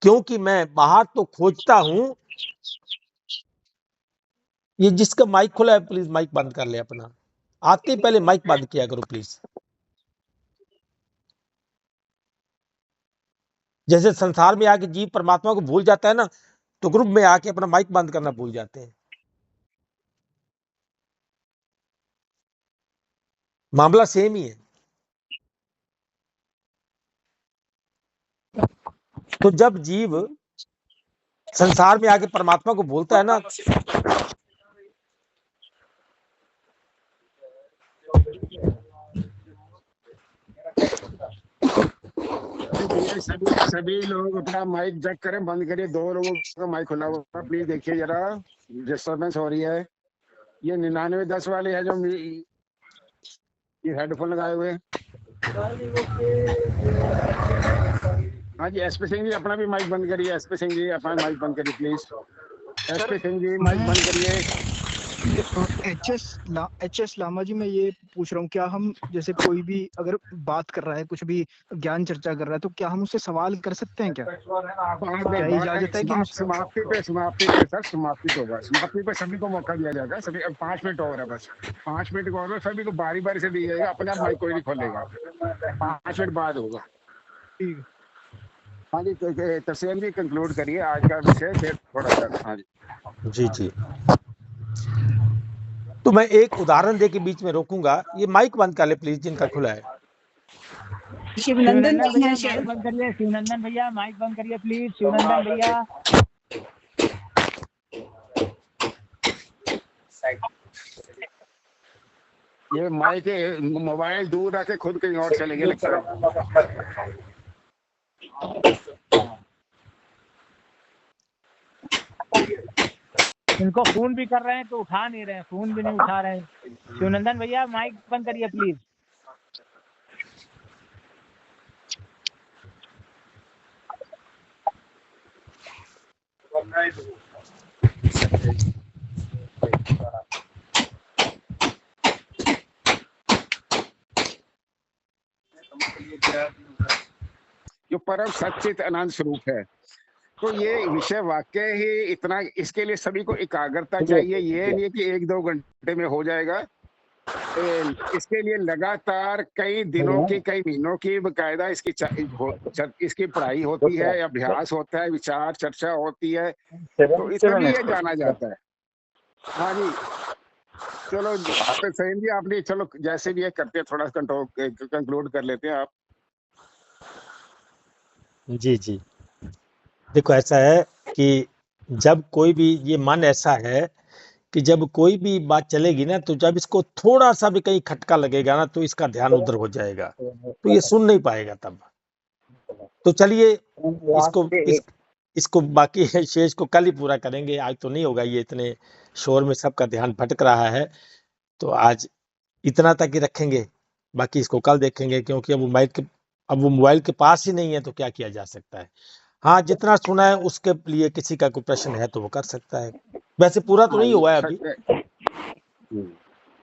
क्योंकि मैं बाहर तो खोजता हूं। ये जिसका माइक खुला है प्लीज माइक बंद कर ले अपना। आते ही पहले माइक बंद किया करो प्लीज। जैसे संसार में आके जीव परमात्मा को भूल जाता है ना, तो ग्रुप में आके अपना माइक बंद करना भूल जाते हैं। मामला सेम ही है। तो जब जीव संसार में आके परमात्मा को भूलता है ना, सभी लोग अपना माइक चेक करें, बंद करिए। 2 लोगों का माइक खुला हुआ, प्लीज देखिए जरा, डिस्टर्बेंस हो रही है। ये 9910 वाले है जो ये हेडफोन लगाए हुए। हाँ जी, एसपी सिंह जी अपना भी माइक बंद करिए। एसपी सिंह जी अपना माइक बंद करिए please. SP Singh ji mic बंद करिए। एच एस लामा जी, मैं ये पूछ रहा हूँ, क्या हम जैसे कोई भी अगर बात कर रहा है, कुछ भी ज्ञान चर्चा कर रहा है, तो क्या हम उससे सवाल कर सकते हैं? क्या इजाजत है कि हम समाप्ति पे सर, समाप्ति पे होगा। समाप्ति पे सभी को मौका दिया जाएगा। सभी 5 मिनट और है, बस 5 मिनट और है। सभी को बारी बारी से दिया जाएगा। अपने आप माइक कोई नहीं खोलेगा। 5 मिनट बाद होगा। ठीक। हाँ जी, तस्वीर जी कंक्लूड करिए आज का विषय, फिर थोड़ा सा। हाँ जी जी। तो मैं एक उदाहरण दे के बीच में रोकूंगा। ये माइक बंद कर ले प्लीज जिनका खुला है। शिवनंदन भैया माइक बंद करिए। शिवनंदन भैया माइक बंद करिए प्लीज। शिवनंदन भैया ये माइक मोबाइल दूर रखे, खुद कहीं और चलेंगे लगता है। इनको फोन भी कर रहे हैं तो उठा नहीं रहे हैं, फोन भी नहीं उठा रहे हैं। शिवनंदन भैया माइक बंद करिए प्लीज। जो परम सच्चित अनंत स्वरूप है, तो ये विषय वाकई ही इतना, इसके लिए सभी को एकाग्रता चाहिए। ये नहीं कि 1-2 घंटे में हो जाएगा। इसके लिए लगातार कई दिनों की, कई महीनों की बकायदा इसकी पढ़ाई होती है, अभ्यास होता है, विचार चर्चा होती है, तो इसलिए ये जाना जाता है। हाँ जी, चलो सही जी, आपने चलो जैसे भी है करते हैं, थोड़ा कंक्लूड कर लेते हैं आप। जी। देखो ऐसा है कि जब कोई भी, ये मन ऐसा है कि जब कोई भी बात चलेगी ना, तो जब इसको थोड़ा सा भी कहीं खटका लगेगा ना, तो इसका ध्यान उधर हो जाएगा, तो ये सुन नहीं पाएगा तब। तो चलिए इसको बाकी है शेष को कल ही पूरा करेंगे, आज तो नहीं होगा, ये इतने शोर में सबका ध्यान भटक रहा है, तो आज इतना तक ही रखेंगे, बाकी इसको कल देखेंगे, क्योंकि अब वो मोबाइल के पास ही नहीं है तो क्या किया जा सकता है। हाँ, जितना सुना है उसके लिए किसी का कोई प्रश्न है तो वो कर सकता है। वैसे पूरा तो नहीं हुआ है अभी।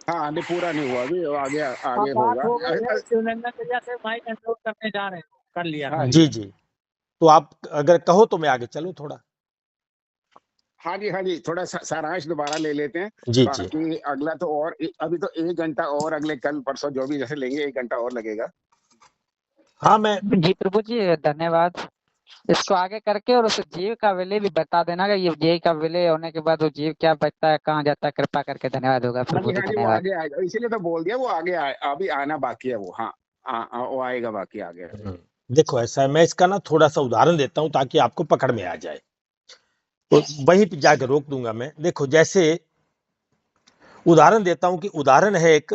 हाँ, नहीं पूरा नहीं हुआ अभी, आगे आगे बात हो गई है, होगा। शिवनंदन भैया से माइक कंट्रोल करने जा रहे हैं, कर लिया। हाँ जी जी, तो आप अगर कहो तो मैं आगे चलूं थोड़ा। हाँ जी, थोड़ा सारांश दोबारा ले लेते हैं। जी जी, बाकी अगला तो और अभी तो 1 घंटा और अगले कल परसों जो भी जैसे लेंगे 1 घंटा और लगेगा। हाँ मैं जी प्रभु जी धन्यवाद। इसको आगे करके और उस जीव का विलय भी बता देना कि ये जीव का विलय होने के बाद वो जीव क्या बचता है, कहाँ जाता है, कृपा करके धन्यवाद होगा हाँ प्रभु जी, जी, वो धन्यवाद। आगे आएगा, इसीलिए तो बोल दिया वो आगे अभी आना बाकी है वो। हाँ, वो आएगा बाकी आगे। देखो ऐसा है, मैं इसका ना थोड़ा सा उदाहरण देता हूं ताकि आपको पकड़ में आ जाए, तो वहीं पे जाकर रोक दूंगा मैं। देखो जैसे उदाहरण देता हूं कि उदाहरण है एक,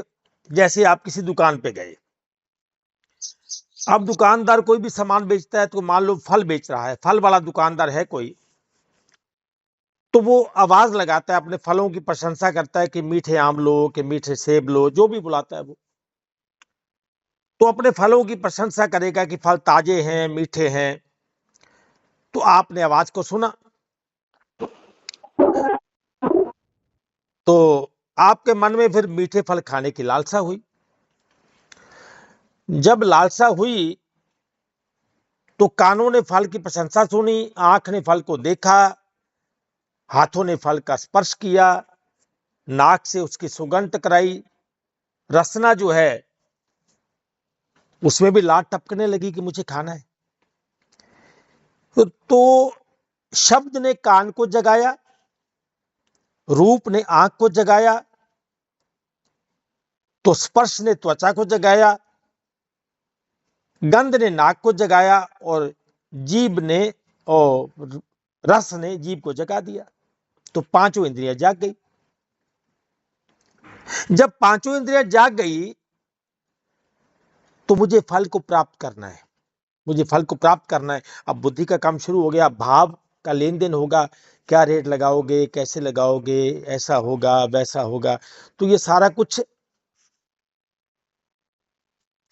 जैसे आप किसी दुकान पे गए, अब दुकानदार कोई भी सामान बेचता है, तो मान लो फल बेच रहा है, फल वाला दुकानदार है कोई, तो वो आवाज लगाता है, अपने फलों की प्रशंसा करता है कि मीठे आम लो, कि मीठे सेब लो, जो भी बुलाता है वो, तो अपने फलों की प्रशंसा करेगा कि फल ताजे हैं, मीठे हैं। तो आपने आवाज को सुना, तो आपके मन में फिर मीठे फल खाने की लालसा हुई। जब लालसा हुई तो कानों ने फल की प्रशंसा सुनी, आंख ने फल को देखा, हाथों ने फल का स्पर्श किया, नाक से उसकी सुगंध टकराई, रसना जो है उसमें भी लाट टपकने लगी कि मुझे खाना है। तो शब्द ने कान को जगाया, रूप ने आंख को जगाया, तो स्पर्श ने त्वचा को जगाया, गंध ने नाक को जगाया, और जीभ ने और रस ने जीभ को जगा दिया। तो पांचों इंद्रियां जाग गई। जब पांचों इंद्रियां जाग गई तो मुझे फल को प्राप्त करना है, मुझे फल को प्राप्त करना है। अब बुद्धि का काम शुरू हो गया, भाव का लेन देन होगा, क्या रेट लगाओगे, कैसे लगाओगे, ऐसा होगा वैसा होगा। तो ये सारा कुछ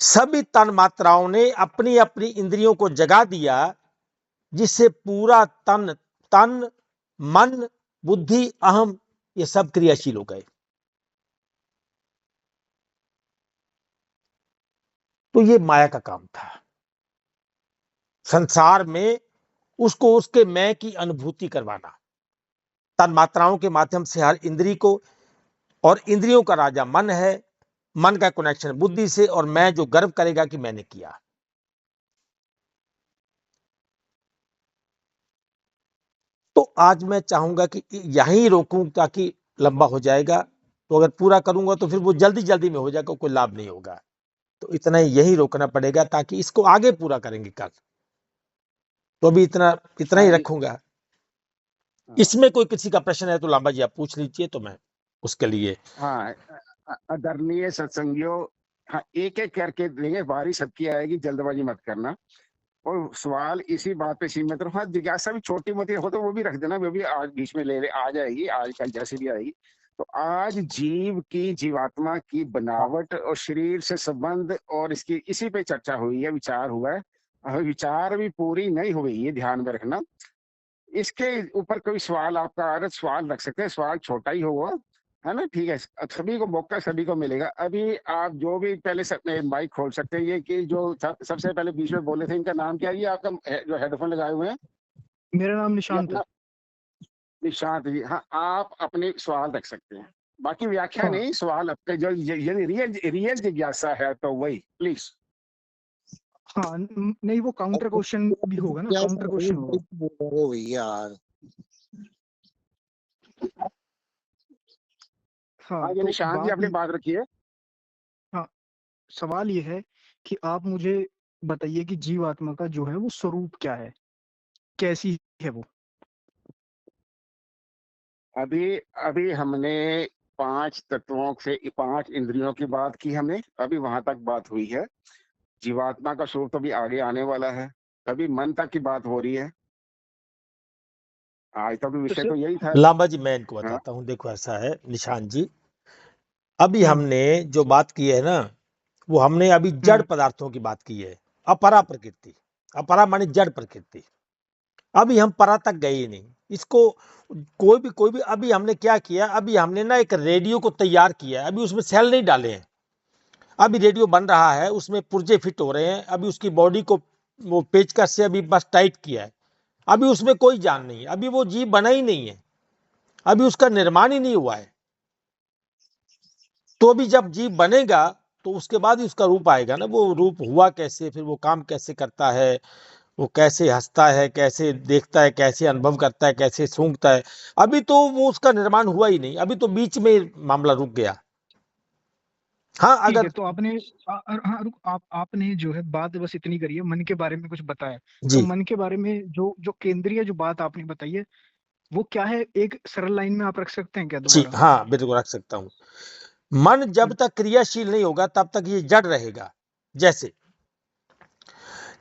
सभी तन मात्राओं ने अपनी अपनी इंद्रियों को जगा दिया, जिससे पूरा तन मन बुद्धि अहम ये सब क्रियाशील हो गए। तो ये माया का काम था संसार में, उसको उसके मैं की अनुभूति करवाना, तन मात्राओं के माध्यम से हर इंद्री को, और इंद्रियों का राजा मन है, मन का कनेक्शन बुद्धि से, और मैं जो गर्व करेगा कि मैंने किया। तो आज मैं चाहूंगा कि यहीं रोकूं ताकि लंबा हो जाएगा, तो अगर पूरा करूंगा तो फिर वो जल्दी जल्दी में हो जाएगा, कोई लाभ नहीं होगा। तो इतना यही रोकना पड़ेगा, ताकि इसको आगे पूरा करेंगे कल। तो अभी इतना ही रखूंगा। इसमें कोई किसी का प्रश्न है तो लांबा जी आप पूछ लीजिए, तो मैं उसके लिए। हाँ, आदरणीय सत्संगियों, हाँ एक एक करके लेंगे, बारी सबकी आएगी, जल्दबाजी मत करना। और सवाल इसी बात पे सीमित रहो। हाँ, जिज्ञासा भी छोटी मोटी हो तो वो भी रख देना, वो भी आज बीच में ले आ जाएगी, आज कल जैसे भी आएगी। तो आज जीव की, जीवात्मा की बनावट और शरीर से संबंध और इसकी इसी पे चर्चा हुई है, विचार हुआ है। विचार भी पूरी नहीं हुई, ये ध्यान में रखना। इसके ऊपर कोई सवाल आपका आ रहा है, सवाल रख सकते हैं, सवाल छोटा ही होगा, है ना? ठीक है, सभी को मौका, सभी को मिलेगा। अभी आप जो भी पहले माइक खोल सकते हैं। ये कि जो सबसे पहले बीच में बोले थे, इनका नाम क्या है? ये आपका जो हेडफोन लगाए हुए हैं? मेरा नाम निशांत है। निशांत जी, हाँ, आप अपने सवाल रख सकते हैं, बाकी व्याख्या हाँ। नहीं, सवाल आपके जो यदि रियल जिज्ञासा है तो वही प्लीज। हाँ नहीं, वो काउंटर क्वेश्चन भी होगा ना, काउंटर क्वेश्चन होगा। यार हाँ ये तो निशांत जी अपनी बात रखिए। हाँ, सवाल ये है कि आप मुझे बताइए कि जीवात्मा का जो है वो स्वरूप क्या है, कैसी है वो? अभी अभी हमने 5 तत्वों से 5 इंद्रियों की बात की, हमने अभी वहां तक बात हुई है। जीवात्मा का स्वरूप तो भी आगे आने वाला है। अभी मन तक की बात हो रही है। आज तक विषय तो यही था। लांबा जी मैं इनको हाँ। बताता हूँ। देखो ऐसा है निशांत जी, अभी हम्म। हमने जो बात की है ना, वो हमने अभी जड़ पदार्थों की बात की है, अपरा प्रकृति। अपरा माने जड़ प्रकृति। अभी हम परा तक गए ही नहीं। इसको कोई भी अभी हमने क्या किया, अभी हमने ना एक रेडियो को तैयार किया है, अभी उसमें सेल नहीं डाले हैं। अभी रेडियो बन रहा है, उसमें पुर्जे फिट हो रहे हैं, अभी उसकी बॉडी को वो पेचकस से अभी बस टाइट किया है। अभी उसमें कोई जान नहीं है, अभी वो जीव बना ही नहीं है, अभी उसका निर्माण ही नहीं हुआ है। तो अभी जब जीव बनेगा तो उसके बाद ही उसका रूप आएगा ना। वो रूप हुआ कैसे, फिर वो काम कैसे करता है, वो कैसे हंसता है, कैसे देखता है, कैसे अनुभव करता है, कैसे सूंघता है, अभी तो वो उसका निर्माण हुआ ही नहीं। अभी तो बीच में मामला रुक गया। हाँ ठीक है, अगर तो आपने हाँ रुक, आपने जो है बात बस इतनी करी है, मन के बारे में कुछ बताया। तो जी मन के बारे में जो जो केंद्रीय जो बात आपने बताई है, वो क्या है, एक सरल लाइन में आप रख सकते हैं क्या जी दोबारा? हाँ बिल्कुल रख सकता हूँ। मन जब तक क्रियाशील नहीं होगा तब तक ये जड़ रहेगा। जैसे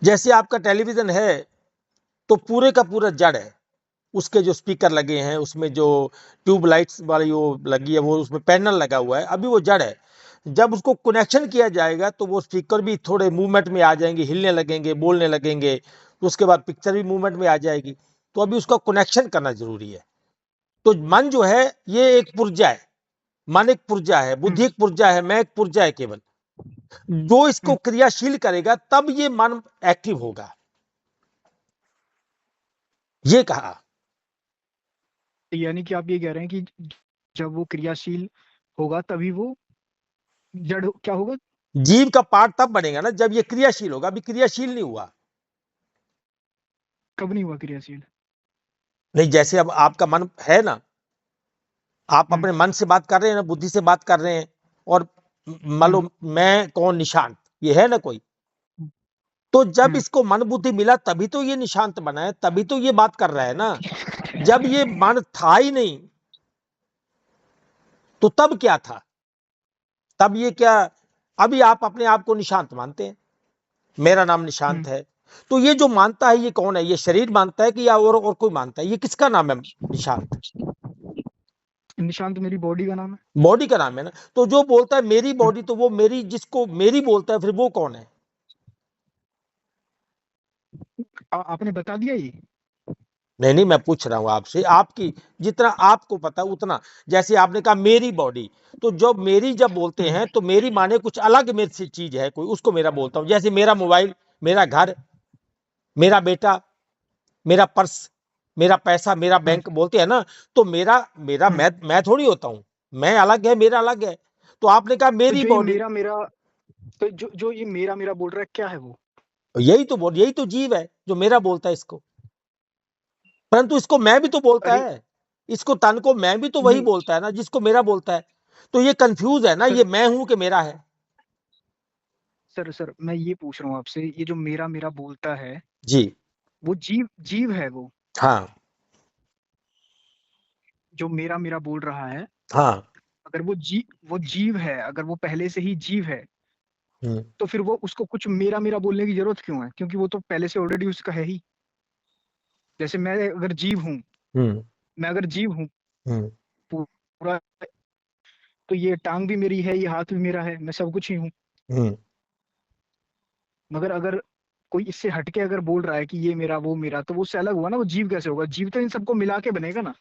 जैसे आपका टेलीविजन है तो पूरे का पूरा जड़ है, उसके जो स्पीकर लगे हैं, उसमें जो ट्यूब लाइट्स वाली वो लगी है, वो उसमें पैनल लगा हुआ है, अभी वो जड़ है। जब उसको कनेक्शन किया जाएगा तो वो स्पीकर भी थोड़े मूवमेंट में आ जाएंगे, हिलने लगेंगे, बोलने लगेंगे, तो उसके बाद पिक्चर भी मूवमेंट में आ जाएगी। तो अभी उसका कनेक्शन करना जरूरी है। तो मन जो है ये एक पुर्जा है, मन एक पुर्जा है, बुद्धि एक पुर्जा है, मैं एक पुर्जा है केवल। जो इसको क्रियाशील करेगा तब ये मन एक्टिव होगा, ये कहा। यानी कि आप ये कह रहे हैं कि जब वो क्रियाशील होगा तभी वो क्या होगा? जीव का पार्ट तब बनेगा ना जब ये क्रियाशील होगा। अभी क्रियाशील नहीं हुआ। कब नहीं हुआ क्रियाशील? नहीं, जैसे अब आपका मन है ना, आप अपने मन से बात कर रहे हैं ना, बुद्धि से बात कर रहे हैं, और मान लो मैं कौन, निशांत, ये है ना कोई। तो जब इसको मन बुद्धि मिला तभी तो ये निशांत बना है, तभी तो ये बात कर रहा है ना। जब ये मन था ही नहीं तो तब क्या था, तब ये क्या। अभी आप अपने आप को निशांत मानते हैं, मेरा नाम निशांत है, तो ये जो मानता है ये कौन है? ये शरीर मानता है कि या और कोई मानता है? ये किसका नाम है निशांत? निशांत मेरी बॉडी का नाम है। बॉडी का नाम है ना। तो जो बोलता है मेरी बॉडी, तो वो मेरी, जिसको मेरी बोलता है, फिर वो कौन है? आपने बता दिया ये। नहीं नहीं, मैं पूछ रहा हूं आपसे, आपकी जितना आपको पता उतना। जैसे आपने कहा मेरी बॉडी, तो जो मेरी जब बोलते हैं तो मेरी माने कुछ अलग मेरे से चीज है कोई, उसको मेरा बोलता हूं। जैसे मेरा मोबाइल, मेरा घर, मेरा बेटा, मेरा पर्स, मेरा पैसा, मेरा बैंक बोलते हैं ना, तो मेरा मेरा मैं थोड़ी होता हूं, मैं अलग है, मेरा अलग है। तो आपने कहा तो मेरी जो ये बॉडी, मेरा मेरा तो जो ये मेरा बोल रहा है, क्या है वो? यही तो जीव है जो मेरा बोलता है इसको। परंतु इसको मैं भी तो बोलता अरे है, इसको तन को मैं भी तो वही नहीं बोलता है ना जिसको मेरा बोलता है। तो ये कंफ्यूज है ना, सर, ये मैं हूं कि मेरा है। सर मैं ये पूछ रहा हूँ आपसे, ये जो मेरा मेरा बोलता है, जी वो जीव जीव है वो? हाँ जो मेरा मेरा बोल रहा है, हाँ। अगर वो जीव है, अगर वो पहले से ही जीव है, हम्म तो फिर वो उसको कुछ मेरा मेरा बोलने की जरूरत क्यों है? क्योंकि वो तो पहले से ऑलरेडी उसका है ही। जैसे मैं अगर जीव हूँ, हम्म मैं अगर जीव हूँ हम्म पूरा, तो ये टांग भी मेरी है, ये हाथ भी मेरा है, मैं सब कुछ ही हूँ। हम्म। मगर अगर कोई इससे हटके अगर बोल रहा है कि ये मेरा वो मेरा, तो वो उससे अलग हुआ ना, वो जीव कैसे होगा? जीव तो इन सबको मिला के बनेगा ना।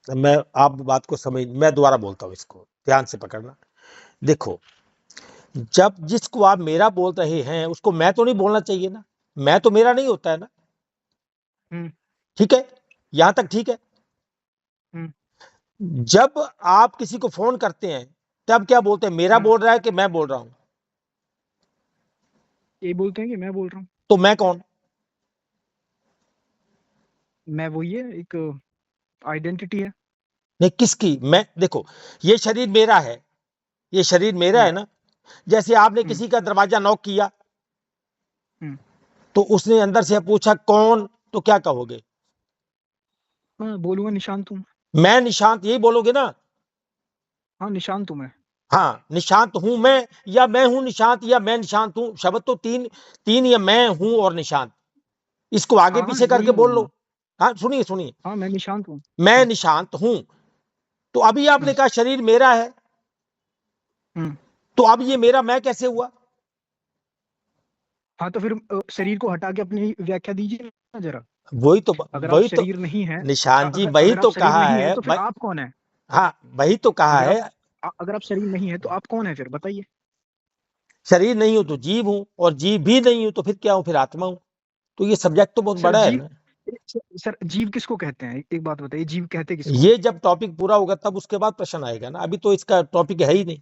मैं आप बात को समझ, मैं दोबारा बोलता हूँ, इसको ध्यान से पकड़ना। देखो, जब जिसको आप मेरा बोल रहे हैं उसको मैं तो नहीं बोलना चाहिए ना, मैं तो मेरा नहीं होता है ना। हम्म ठीक है, यहां तक ठीक है। हम्म जब आप किसी को फोन करते हैं तब क्या बोलते हैं, मेरा बोल रहा है कि मैं बोल रहा हूं? ये बोलते हैं कि मैं बोल रहा हूँ। तो मैं कौन? मैं वही है, एक आइडेंटिटी है। नहीं, किसकी मैं? देखो, ये शरीर मेरा है, ये शरीर मेरा है ना। जैसे आपने हम्म किसी का दरवाजा नॉक किया, हम्म तो उसने अंदर से पूछा कौन, तो क्या कहोगे? मैं बोलूंगा निशांत हूँ। मैं निशांत, यही बोलोगे ना। हाँ निशांत हूँ मैं। हाँ, निशांत हूं मैं, या मैं हूं निशांत, या मैं निशांत हूं। शब्द तो तीन तीन, या मैं हूं और निशांत। इसको आगे हाँ हाँ पीछे करके यही बोल लो। बोलूंगा। हाँ सुनिए सुनिए, हाँ मैं निशांत हूँ। मैं निशांत हूं, तो अभी आपने कहा शरीर मेरा है, हम्म। तो अब ये मेरा मैं कैसे हुआ? हाँ तो फिर शरीर को हटा के अपनी व्याख्या दीजिए ना जरा। वही तो अगर आप वही तो शरीर नहीं है, निशांत जी, अगर वही अगर आप तो शरीर कहा नहीं है है तो फिर आप कौन है? हाँ वही तो कहा है, अगर आप शरीर नहीं है तो आप कौन है फिर बताइए। शरीर नहीं हूं तो जीव हूं, और जीव भी नहीं हूं तो फिर क्या हूं? फिर आत्मा हूं। तो ये सब्जेक्ट तो बहुत सर बड़ा है जीव, ना। सर जीव किसको कहते हैं? एक बात बताइए, जीव कहते किसको हैं? ये जब टॉपिक पूरा होगा तब उसके बाद प्रश्न आएगा ना, अभी तो इसका टॉपिक है ही नहीं।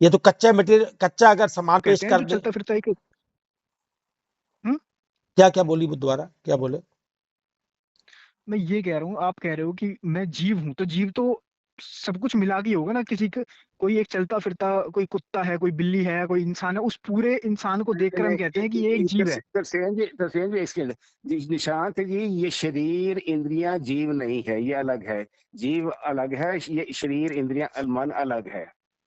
ये तो कच्चा मटेरियल, कच्चा अगर सामान पेश कहते हैं कर जो दे। चलता फिरता एक। हम्म? क्या क्या बोली वो दोबारा, क्या बोले? मैं ये कह रहा हूँ, आप कह रहे हो कि मैं जीव हूँ, तो जीव तो सब कुछ मिला के ही होगा ना। किसी का कोई एक चलता फिरता, कोई कुत्ता है, कोई बिल्ली है, कोई इंसान है, उस पूरे इंसान को देखकर हम कहते हैं कि ये एक जीव है। तरसेन जी इसके निशांत जी, ये शरीर इंद्रियां जीव नहीं है, ये अलग है। जीव अलग है, ये शरीर इंद्रियां मन अलग है,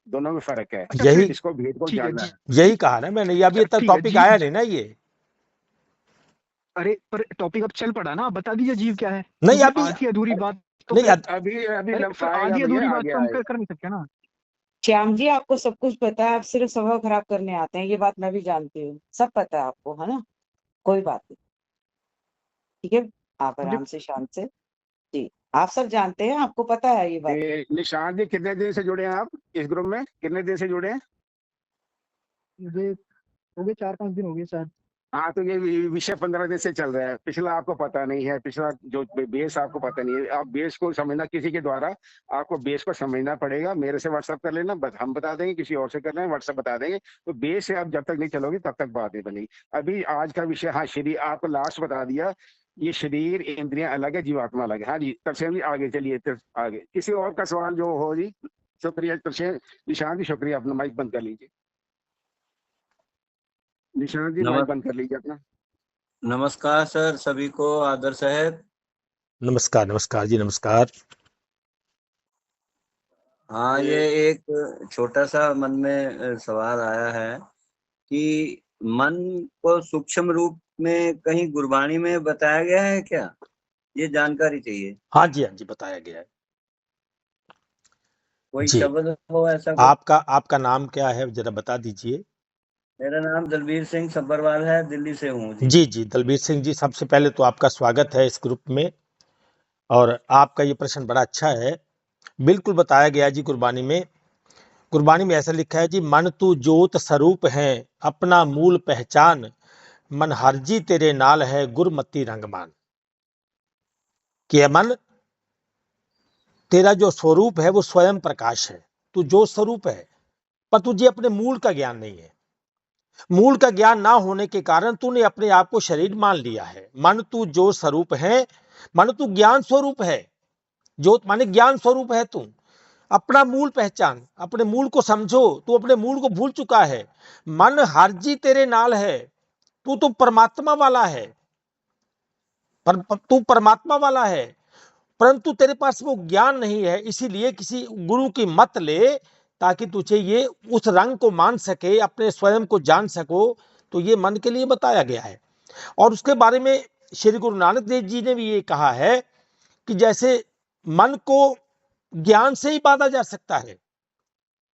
दोनों में फर्क है। अच्छा यही फिर इसको भेद को ठीक है जानना जी। है। यही कहा ना मैंने, ये अभी तक ठीक है टॉपिक जीव। आया नहीं ना ये। अरे पर टॉपिक अब चल पड़ा ना, आप बता दीजिए जीव क्या है, नहीं क्योंकि अभी आधी अधूरी बात तो नहीं फिर, अभी अभी अरे फिर आएगा आधी भैया, अधूरी बात आगे तो हम आएगा। कर नहीं सकते ना। श्याम जी, आपको सब कुछ पता है, आप सिर्फ स्वभाव खराब करने आते हैं, ये बात मैं भी जानती हूँ, सब पता है आपको, है ना? कोई बात नहीं, ठीक है, आप अब आराम से शांत से, जी, आप सब जानते हैं, आपको पता है ये बात। निशांत जी, कितने दिन से जुड़े हैं आप इस ग्रुप में? कितने दिन से जुड़े हैं? मुझे हो गए 4-5 दिन हो गए शायद। हाँ, तो ये विषय 15 दिन से चल रहा है। पिछला आपको पता नहीं है, पिछला जो बेस आपको पता नहीं है। आप बेस को समझना किसी के द्वारा, आपको बेस को समझना पड़ेगा। मेरे से व्हाट्सएप कर लेना, हम बता देंगे, किसी और से कर लेना, व्हाट्सएप बता देंगे। तो बेस से आप जब तक नहीं चलोगे तब तक बात नहीं बनेगी। अभी आज का विषय, हाँ, शरीर आपको लास्ट बता दिया। ये शरीर इंद्रियां अलग है, जीवात्मा अलग है। हाँ जी, तरसेम जी आगे चलिए, आगे किसी और का सवाल जो हो जी। शुक्रिया तरसेम, निशांत जी शुक्रिया, अपना माइक बंद कर लीजिए। निशांत जी माइक बंद कर लीजिए अपना। नमस्कार सर सभी को, आदर साहब। नमस्कार नमस्कार जी, नमस्कार। हाँ, ये एक छोटा सा मन में सवाल आया है कि मन को सूक्ष्म रूप में कहीं गुरबाणी में बताया गया है क्या? ये जानकारी चाहिए। हाँ जी बताया गया है कोई जी। शब्द हो ऐसा कोई? आपका नाम क्या है जरा बता दीजिए। मेरा नाम दलबीर सिंह सब्बरवाल है, दिल्ली से हूँ जी। जी दलबीर सिंह जी, सबसे पहले तो आपका स्वागत है इस ग्रुप में, और आपका ये प्रश्न बड़ा अच्छा है। बिल्कुल बताया गया जी गुरबानी में। गुरबानी में ऐसा लिखा है जी, मन तू जोत स्वरूप है, अपना मूल पहचान, मन हरजी तेरे नाल है, गुरमति रंगमान। कि मन, तेरा जो स्वरूप है वो स्वयं प्रकाश है, तू जो स्वरूप है, पर तुझे अपने मूल का ज्ञान नहीं है। मूल का ज्ञान ना होने के कारण तूने अपने आप को शरीर मान लिया है। मन तू जो स्वरूप है, मन तू ज्ञान स्वरूप है, ज्योत माने ज्ञान स्वरूप है तू। अपना मूल पहचान, अपने मूल को समझो, तू अपने मूल को भूल चुका है। मन हरजी तेरे नाल है, तू तो परमात्मा वाला है, तू परमात्मा वाला है, परंतु तेरे पास वो ज्ञान नहीं है। इसीलिए किसी गुरु की मत ले, ताकि तुझे ये उस रंग को मान सके, अपने स्वयं को जान सको। तो ये मन के लिए बताया गया है। और उसके बारे में श्री गुरु नानक देव जी ने भी ये कहा है कि जैसे मन को ज्ञान से ही बांधा जा सकता है,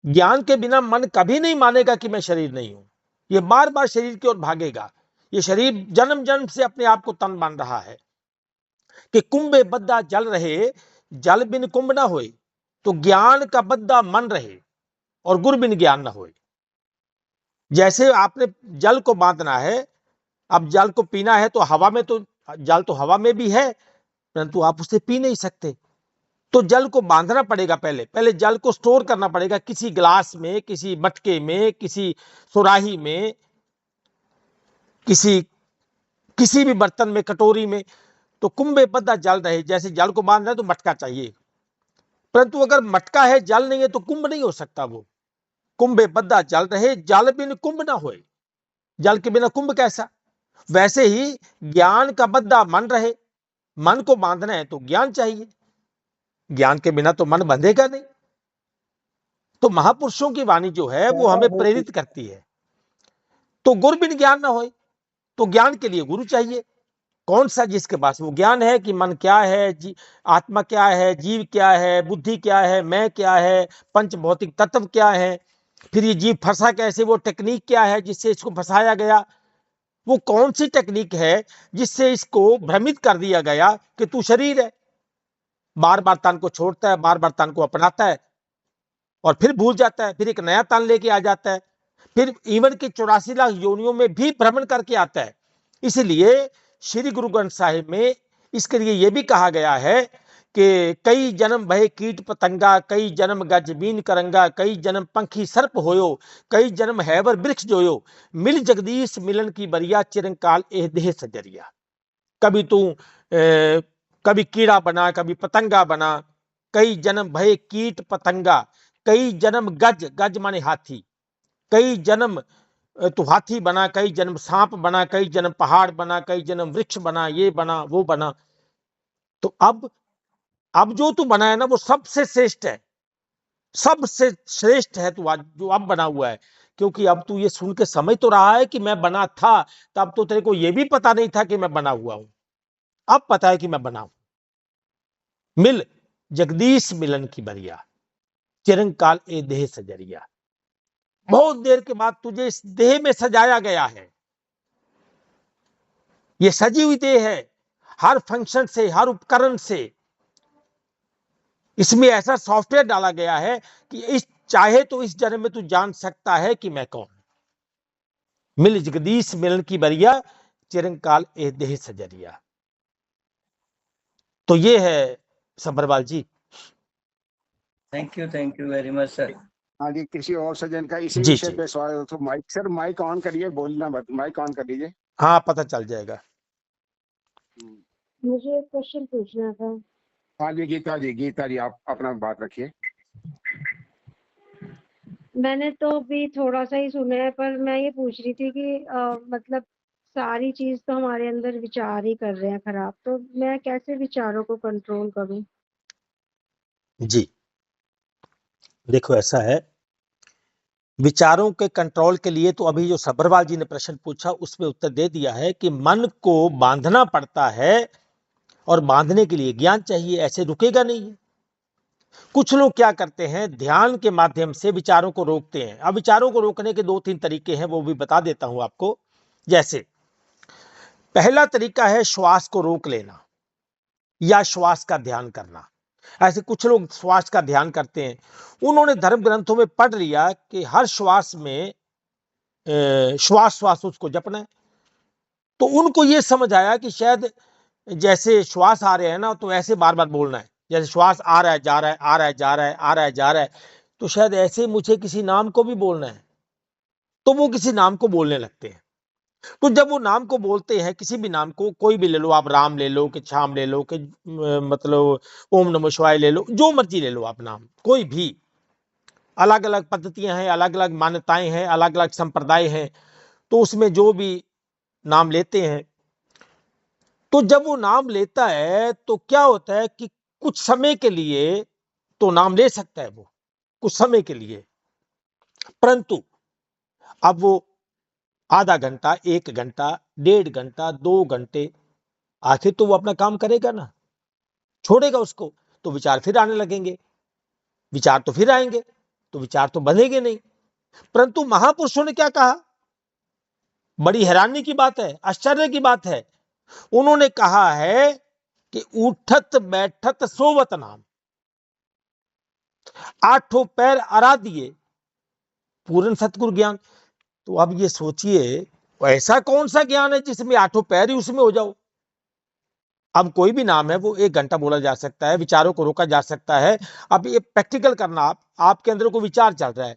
ज्ञान के बिना मन कभी नहीं मानेगा कि मैं शरीर नहीं हूं। ये बार बार शरीर की ओर भागेगा। ये शरीर जन्म जन्म से अपने आप को तन मान रहा है कि कुंभे बद्दा जल रहे, जल बिन कुंभ ना होए, तो ज्ञान का बद्दा मन रहे और गुर बिन ज्ञान ना होए। जैसे आपने जल को बांधना है, अब जल को पीना है तो हवा में, तो जल तो हवा में भी है, परंतु आप उसे पी नहीं सकते। तो जल को बांधना पड़ेगा, पहले जल को स्टोर करना पड़ेगा किसी गिलास में, किसी मटके में, किसी सुराही में, किसी भी बर्तन में, कटोरी में। तो कुंभे बद्दा जल रहे, जैसे जल को बांधना है तो मटका चाहिए, परंतु अगर मटका है जल नहीं है तो कुंभ नहीं हो सकता। वो कुंभे बद्दा जल रहे, जल बिन कुंभ ना होए, जल के बिना कुंभ कैसा। वैसे ही ज्ञान का बद्दा मन रहे, मन को बांधना है तो ज्ञान चाहिए, ज्ञान के बिना तो मन बंधेगा नहीं। तो महापुरुषों की वाणी जो है वो हमें प्रेरित करती है। तो गुरु बिन ज्ञान ना होए, तो ज्ञान के लिए गुरु चाहिए। कौन सा जिसके पास वो ज्ञान है कि मन क्या है, आत्मा क्या है, जीव क्या है, बुद्धि क्या है, मैं क्या है, पंच भौतिक तत्व क्या है, फिर ये जीव फंसा कैसे, वो टेक्निक क्या है जिससे इसको फंसाया गया, वो कौन सी टेक्निक है जिससे इसको भ्रमित कर दिया गया कि तू शरीर है। बार बार तन को छोड़ता है, बार बार तन को अपनाता है और फिर भूल जाता है, फिर एक नया तन लेके आ जाता है, फिर इवन के 84 लाख योनियों में भी भ्रमण करके आता है। इसलिए श्री गुरु ग्रंथ साहिब में इसके लिए यह भी कहा गया है कि कई जन्म भय कीट पतंगा, कई जन्म गज बीन करंगा, कई जन्म पंखी सर्प होयो, कई जन्म हैवर वृक्ष जोयो, मिल जगदीश मिलन की बरिया, चिरंकाल एह देह सजरिया। कभी तू कभी कीड़ा बना, कभी पतंगा बना, कई जन्म भय कीट पतंगा, कई जन्म गज, गज माने हाथी, कई जन्म तू हाथी बना, कई जन्म सांप बना, कई जन्म पहाड़ बना, कई जन्म वृक्ष बना, ये बना वो बना। तो अब जो तू बना है ना वो सबसे श्रेष्ठ है, सबसे श्रेष्ठ है तू आज जो अब बना हुआ है। क्योंकि अब तू ये सुन के समझ तो रहा है कि मैं बना था, तब तो तेरे को ये भी पता नहीं था कि मैं बना हुआ हूं, अब पता है कि मैं बना हूं। मिल जगदीश मिलन की बरिया, चिरंकाल ए देह सजरिया। बहुत देर के बाद तुझे इस देह में सजाया गया है, ये सजी हुई देह है, हर फंक्शन से, हर उपकरण से इसमें ऐसा सॉफ्टवेयर डाला गया है कि इस चाहे तो इस जन्म में तू जान सकता है कि मैं कौन। मिल जगदीश मिलन की बरिया, चिरंकाल ए देह सजरिया। तो ये है Sabharwal ji. Thank you very much sir. हाँ जी, किसी और सज्जन का इसी जी, विषय जी। पे सवाल हो तो माइक, सर माइक ऑन करिए, बोलना मत, माइक ऑन कर लीजिए। हाँ, पता चल जाएगा। मुझे एक क्वेश्चन पूछना था। हाँ जी, गीता जी आप अपना बात रखिए। मैंने तो भी थोड़ा सा ही सुना है, पर मैं ये पूछ रही थी कि मतलब सारी चीज तो हमारे अंदर विचार ही कर रहे हैं खराब, तो मैं कैसे विचारों को कंट्रोल करूं? जी देखो, ऐसा है, विचारों के कंट्रोल के लिए तो अभी जो सब्बरवाल जी ने प्रश्न पूछा उसमें उत्तर दे दिया है कि मन को बांधना पड़ता है और बांधने के लिए ज्ञान चाहिए, ऐसे रुकेगा नहीं। कुछ लोग क्या करते हैं, ध्यान के माध्यम से विचारों को रोकते हैं। अब विचारों को रोकने के 2-3 तरीके हैं, वो भी बता देता हूं आपको। जैसे पहला तरीका है श्वास को रोक लेना या श्वास का ध्यान करना। ऐसे कुछ लोग श्वास का ध्यान करते हैं, उन्होंने धर्म ग्रंथों में पढ़ लिया कि हर श्वास में श्वास उसको जपना है, तो उनको ये समझ आया कि शायद जैसे श्वास आ रहे हैं ना, तो ऐसे बार बार बोलना है, जैसे श्वास आ रहा है जा रहा है, आ रहा है जा रहा है, आ रहा है जा रहा है, तो शायद ऐसे मुझे किसी नाम को भी बोलना है, तो वो किसी नाम को बोलने लगते हैं। तो जब वो नाम को बोलते हैं, किसी भी नाम को, कोई भी ले लो आप, राम ले लो कि श्याम ले लो कि मतलब ओम नमः शिवाय ले लो, जो मर्जी ले लो आप नाम, कोई भी। अलग अलग पद्धतियां हैं, अलग अलग मान्यताएं हैं, अलग अलग संप्रदाय हैं, तो उसमें जो भी नाम लेते हैं, तो जब वो नाम लेता है तो क्या होता है कि कुछ समय के लिए तो नाम ले सकता है वो, कुछ समय के लिए, परंतु अब वो आधा घंटा, 1 घंटा, 1.5 घंटा, 2 घंटे, आखिर तो वो अपना काम करेगा ना, छोड़ेगा उसको तो विचार फिर आने लगेंगे, विचार तो फिर आएंगे, तो विचार तो बंधेंगे नहीं। परंतु महापुरुषों ने क्या कहा, बड़ी हैरानी की बात है, आश्चर्य की बात है, उन्होंने कहा है कि उठत बैठत सोवत नाम, 8 पैर आराध्य पूर्ण सतगुरु ज्ञान। तो अब ये सोचिए, ऐसा कौन सा ज्ञान है जिसमें 8 पैर ही उसमें हो जाओ। अब कोई भी नाम है वो 1 घंटा बोला जा सकता है, विचारों को रोका जा सकता है। अब ये प्रैक्टिकल करना, आपके अंदर कोई विचार चल रहा है,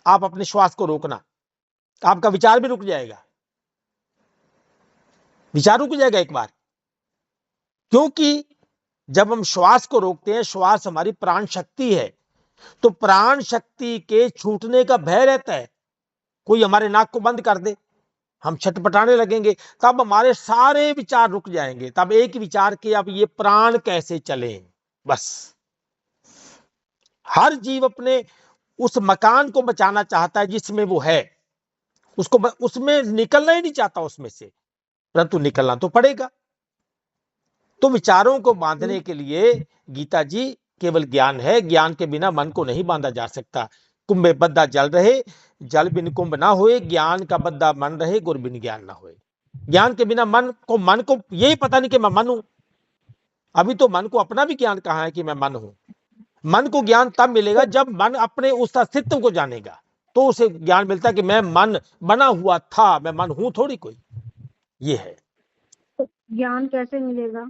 आप अपने श्वास को रोकना, आपका विचार भी रुक जाएगा, विचार रुक जाएगा एक बार, क्योंकि जब हम श्वास को रोकते हैं, श्वास हमारी प्राण शक्ति है, तो प्राण शक्ति के छूटने का भय रहता है। कोई हमारे नाक को बंद कर दे, हम छटपटाने लगेंगे, तब हमारे सारे विचार रुक जाएंगे, तब एक विचार के अब ये प्राण कैसे चले। बस हर जीव अपने उस मकान को बचाना चाहता है जिसमें वो है, उसको उसमें निकलना ही नहीं चाहता उसमें से, परंतु निकलना तो पड़ेगा। तो विचारों को बांधने के लिए गीता जी केवल ज्ञान है, ज्ञान के बिना मन को नहीं बांधा जा सकता। कुंभे बद्दा जल रहे, जल बिन कुंभ ना होए, ज्ञान का बद्दा मन रहे, गुर बिन ज्ञान ना होए। ज्ञान के बिना मन को यही पता नहीं कि मैं मन हूं। अभी तो मन को अपना भी ज्ञान कहाँ है कि मैं मन हूं। मन को ज्ञान तब मिलेगा जब मन अपने उस अस्तित्व को जानेगा, तो उसे ज्ञान मिलता है कि मैं मन बना हुआ था, मैं मन हूं थोड़ी कोई। ये है तो ज्ञान कैसे मिलेगा?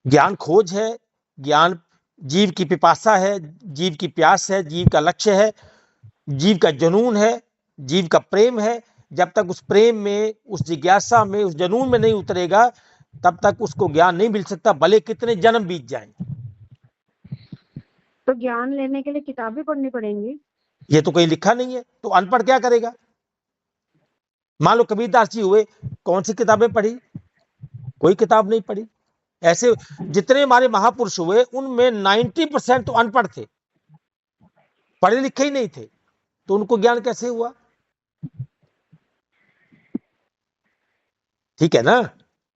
ज्ञान खोज है, ज्ञान जीव की पिपासा है, जीव की प्यास है, जीव का लक्ष्य है, जीव का जुनून है, जीव का प्रेम है। जब तक उस प्रेम में, उस जिज्ञासा में, उस जुनून में नहीं उतरेगा, तब तक उसको ज्ञान नहीं मिल सकता, भले कितने जन्म बीत जाएं। तो ज्ञान लेने के लिए किताबें पढ़नी पड़ेंगी? ये तो कहीं लिखा नहीं है, तो अनपढ़ क्या करेगा? मान लो कबीरदास जी हुए, कौन सी किताबें पढ़ी? कोई किताब नहीं पढ़ी। ऐसे जितने हमारे महापुरुष हुए, उनमें 90% तो अनपढ़ थे, पढ़े लिखे ही नहीं थे, तो उनको ज्ञान कैसे हुआ? ठीक है ना?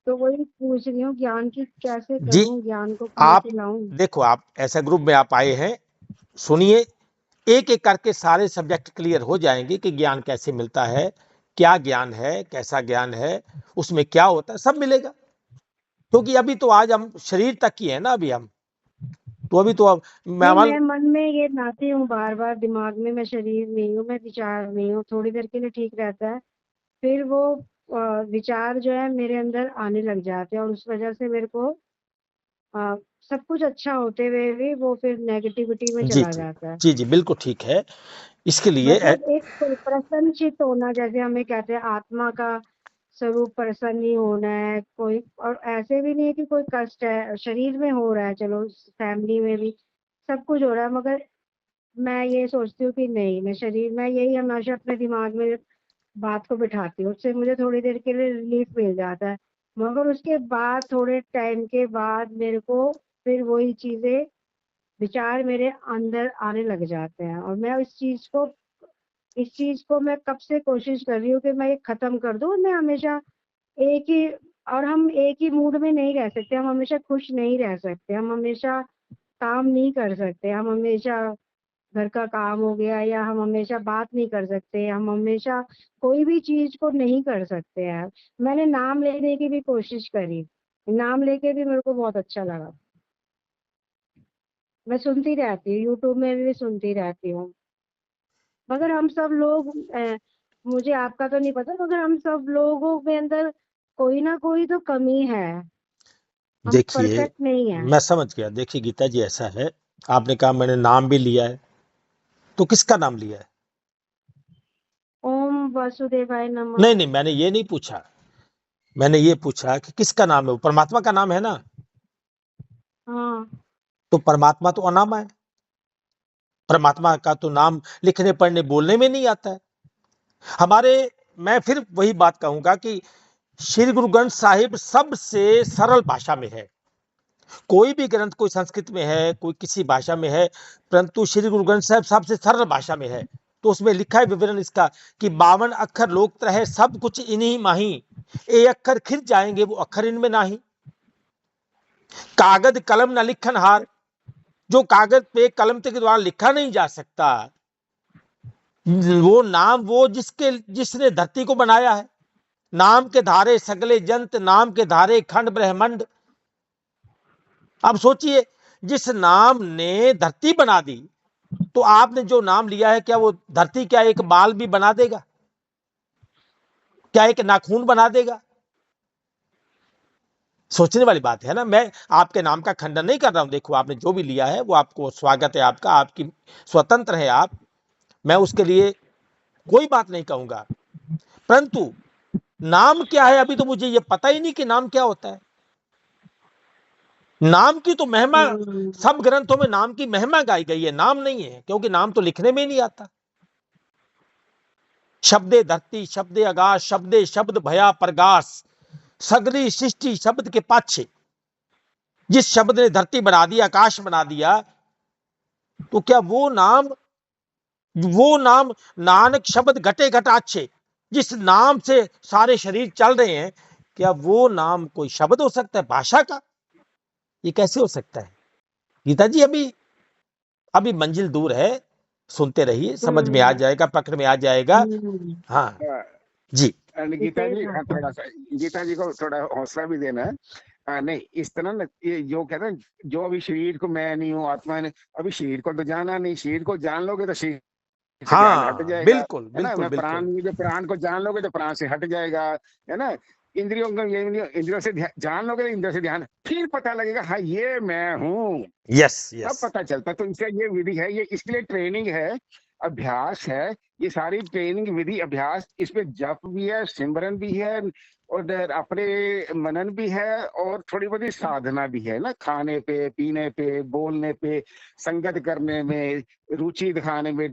तो वही पूछ रही हूँ, ज्ञान की कैसे जी, करूँ, ज्ञान को आप कैसे लाऊं? देखो, आप ऐसा ग्रुप में आप आए हैं, सुनिए, एक एक करके सारे सब्जेक्ट क्लियर हो जाएंगे कि ज्ञान कैसे मिलता है, क्या ज्ञान है, कैसा ज्ञान है, उसमें क्या होता है, सब मिलेगा। क्योंकि अभी तो आज हम शरीर तक ही है ना, अभी हम तो अभी तो मैं मन में ये लाती हूँ बार बार दिमाग में, मैं शरीर नहीं हूँ, मैं विचार नहीं हूँ। थोड़ी देर के लिए ठीक रहता है, फिर वो विचार जो है मेरे अंदर आने लग जाते हैं, और उस वजह से मेरे को सब कुछ अच्छा होते हुए भी वो फिर नेगेटिविटी में जी चला जी जाता है। जी जी बिल्कुल ठीक है। इसके लिए मतलब एक प्रसन्न चित्त होना, जैसे हमें कहते हैं आत्मा का स्वरूप प्रसन्न ही होना है कोई, और ऐसे भी नहीं है कि कोई कष्ट है शरीर में हो रहा है, चलो फैमिली में भी सब कुछ हो रहा है, मगर मैं ये सोचती हूँ कि नहीं, मैं शरीर में यही हमेशा अपने दिमाग में बात को बिठाती हूँ, उससे मुझे थोड़ी देर के लिए रिलीफ मिल जाता है। मगर उसके बाद थोड़े टाइम के बाद मेरे को फिर वही चीजें, विचार मेरे अंदर आने लग जाते हैं, और मैं इस चीज को मैं कब से कोशिश कर रही हूँ कि मैं ये खत्म कर दूं। मैं हमेशा एक ही, और हम एक ही मूड में नहीं रह सकते, हम हमेशा खुश नहीं रह सकते, हम हमेशा काम नहीं कर सकते, हम हमेशा घर का काम हो गया, या हम हमेशा बात नहीं कर सकते, हम हमेशा कोई भी चीज को नहीं कर सकते हैं। मैंने नाम लेने की भी कोशिश करी, नाम लेके भी मेरे को बहुत अच्छा लगा। मैं सुनती रहती हूँ, यूट्यूब में भी सुनती रहती हूँ, मगर हम सब लोग मुझे आपका तो नहीं पता, मगर हम सब लोगों के अंदर कोई ना कोई तो कमी है, हम देखिए, परफेक्ट नहीं है। मैं समझ गया। देखिए गीता जी, ऐसा है, आपने कहा मैंने नाम भी लिया है, तो किसका नाम लिया है? ओम वासुदेवाय नमः। नहीं नहीं, मैंने ये नहीं पूछा, मैंने ये पूछा कि किसका नाम है? वो परमात्मा का नाम है ना? हाँ, तो परमात्मा तो अनामा है, परमात्मा का तो नाम लिखने पढ़ने बोलने में नहीं आता है हमारे। मैं फिर वही बात कहूंगा कि श्री गुरु ग्रंथ साहिब सबसे सरल भाषा में है। कोई भी ग्रंथ, कोई संस्कृत में है, कोई किसी भाषा में है, परंतु श्री गुरु ग्रंथ साहिब सबसे सरल भाषा में है। तो उसमें लिखा है विवरण इसका कि 52 अक्षर लोक त्रय, सब कुछ इन्हीं माही, ए अक्षर खिंच जाएंगे वो अक्षर इनमें नाही। कागज कलम न लिखन हार, जो कागज पे कलम के द्वारा लिखा नहीं जा सकता, वो नाम वो जिसने धरती को बनाया है। नाम के धारे सगले जंत, नाम के धारे खंड ब्रह्मंड। अब सोचिए, जिस नाम ने धरती बना दी, तो आपने जो नाम लिया है, क्या वो धरती क्या एक बाल भी बना देगा? क्या एक नाखून बना देगा? सोचने वाली बात है ना। मैं आपके नाम का खंडन नहीं कर रहा हूं। देखो, आपने जो भी लिया है वो आपको स्वागत है, आपका, आपकी स्वतंत्र है आप, मैं उसके लिए कोई बात नहीं कहूंगा। परंतु नाम क्या है, अभी तो मुझे ये पता ही नहीं कि नाम क्या होता है। नाम की तो महिमा सब ग्रंथों में नाम की महिमा गाई गई है, नाम नहीं है, क्योंकि नाम तो लिखने में ही नहीं आता। शब्दे धरती, शब्दे आकाश, शब्दे शब्द भया प्रगास, सगली सृष्टि शब्द के पाछे। जिस शब्द ने धरती बना दिया, आकाश बना दिया, तो क्या वो नाम नानक शब्द घटे घटाच्छे, जिस नाम से सारे शरीर चल रहे हैं, क्या वो नाम कोई शब्द हो सकता है भाषा का? ये कैसे हो सकता है? गीता जी अभी मंजिल दूर है, सुनते रहिए, समझ में आ जाएगा, पकड़ में आ जाएगा। हाँ जी। गीता जी थोड़ा सा गीता जी को थोड़ा हौसला भी देना है। नहीं इस तरह ना, ये जो कहते हैं, जो अभी शरीर को मैं नहीं हूँ, आत्मा नहीं, अभी शरीर को तो जाना नहीं, शरीर को जान लोगे तो शरीर से ध्यान हट हाँ जाएगा, बिल्कुल है ना। बिल्कुल मैं प्राण, बिल्कुल। जो प्राण को जान लोगे तो प्राण से हट जाएगा, है ना। इंद्रियों को, ये इंद्रियों से जान लोगे तो इंद्रियों से ध्यान, फिर पता लगेगा हाँ ये मैं हूँ, यस तब यस। पता चलता। तो इसका ये विधि है, ये इसके लिए ट्रेनिंग है, अभ्यास है। ये सारी ट्रेनिंग विधि अभ्यास, इसमें जप भी है, सिमरन भी है, और अपने मनन भी है, और थोड़ी बहुत साधना भी है ना, खाने पे, पीने पे, बोलने पे, संगत करने में, रुचि दिखाने में,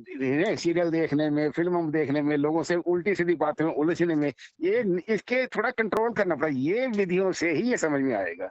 सीरियल देखने में, फिल्म देखने में, लोगों से उल्टी सीधी बातें में उलझने में, ये इसके थोड़ा कंट्रोल करना पड़ा। ये विधियों से ही ये समझ में आएगा।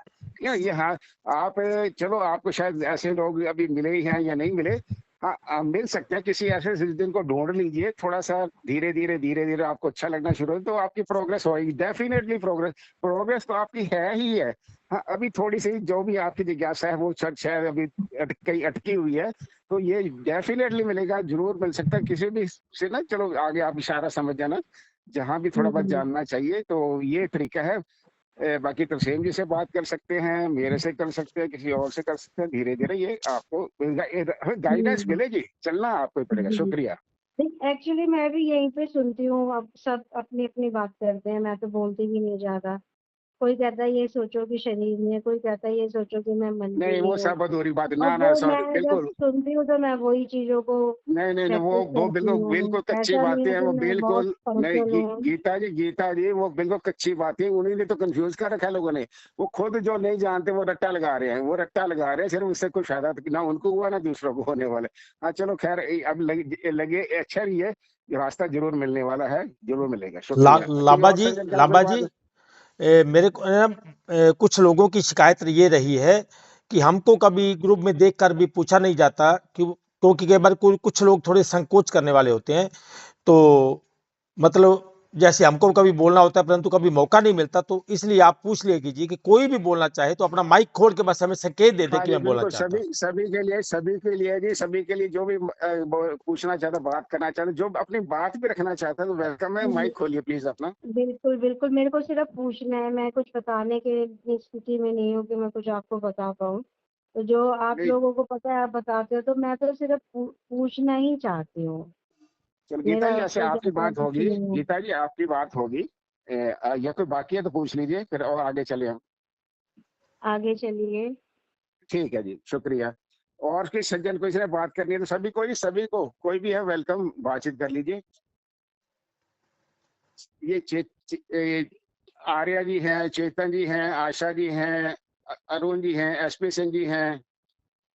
ये हाँ, आप चलो, आपको शायद ऐसे लोग अभी मिले ही हैं या नहीं मिले, हाँ मिल सकते हैं, किसी ऐसे दिन को ढूंढ लीजिए, थोड़ा सा धीरे धीरे आपको अच्छा लगना शुरू हो, तो आपकी प्रोग्रेस होगी, डेफिनेटली प्रोग्रेस तो आपकी है ही है। हाँ अभी थोड़ी सी जो भी आपकी जिज्ञासा है वो शायद अभी अटकी हुई है, तो ये डेफिनेटली मिलेगा, जरूर मिल सकता है किसी भी से ना। चलो आगे आप इशारा समझ जाना, जहां भी थोड़ा बहुत जानना चाहिए, तो ये तरीका है। बाकी तरसेम जी से बात कर सकते हैं, मेरे से कर सकते हैं, किसी और से कर सकते हैं, धीरे धीरे ये आपको गाइडेंस मिलेगी, चलना आपको ही पड़ेगा। शुक्रिया। एक्चुअली मैं भी यहीं पे सुनती हूँ, अब सब अपनी अपनी बात करते हैं, मैं तो बोलती भी नहीं ज्यादा। कोई कहता है ये सोचो कि शरीर नहीं है, कोई कहता है ये सोचो कि मैं मन नहीं भी वो नहीं हूँ। सब अधूरी बात, ना अब ना वो सॉरी, मैं जब बिल्कुल सुनती हूँ तो मैं वही चीजों को नहीं, वो प्रैक्टिस करती बिल्कुल हूँ। कच्ची ऐसा नहीं बातें है हैं, कि वो मैं बहुत बिल्कुल नहीं। पंक्चुअल हूँ। गीता जी वो बिल्कुल कच्ची बातें, उन्हीं ने तो कंफ्यूज कर रखा है लोगों ने। वो खुद जो नहीं जानते वो रट्टा लगा रहे हैं, सिर्फ उससे कोई फायदा ना उनको हुआ ना दूसरों को होने वाले। हाँ चलो खैर, अब लगे अच्छा ही है, रास्ता जरूर मिलने वाला है, जरूर मिलेगा। शुक्रिया। लांबा जी मेरे को कुछ लोगों की शिकायत ये रही है कि हमको कभी ग्रुप में देखकर भी पूछा नहीं जाता, क्योंकि कई बार कुछ लोग थोड़े संकोच करने वाले होते हैं, तो मतलब जैसे हमको कभी बोलना होता है परंतु कभी मौका नहीं मिलता, तो इसलिए आप पूछ लिया कीजिए कि कोई भी बोलना चाहे तो अपना माइक खोल के बस हमें संकेत दे दे हाँ कि जी मैं बोलना बिल्कुल, चाहता हूँ। सभी के लिए जी, सभी के लिए जो भी पूछना चाहता, बात करना चाहता, जो अपनी बात भी रखना चाहता है, तो वेलकम है। माइक खोलिए प्लीज अपना। बिल्कुल बिल्कुल, मेरे को सिर्फ पूछना है, मैं कुछ बताने के स्थिति में नहीं हूँ कि मैं कुछ आपको बता पाऊँ। तो जो आप नहीं लोगों को पता है आप बताते हो, तो मैं तो सिर्फ पूछना ही चाहती हूँ। चलो गीता मेरा जी, ऐसे उससे आपकी ज्यादा बात कुछ होगी, नहीं है। गीता जी आपकी बात होगी, या कोई बाकी है तो पूछ लीजिए, फिर और आगे चले हम। आगे चलिए। ठीक है जी, शुक्रिया। और किस सज्जन को इसने बात करनी है तो सभी को कोई भी है वेलकम, बातचीत कर लीजिए। ये आर्या जी हैं, चेतन जी हैं, आशा जी हैं, अरुण जी हैं, एसपी सिंह जी हैं,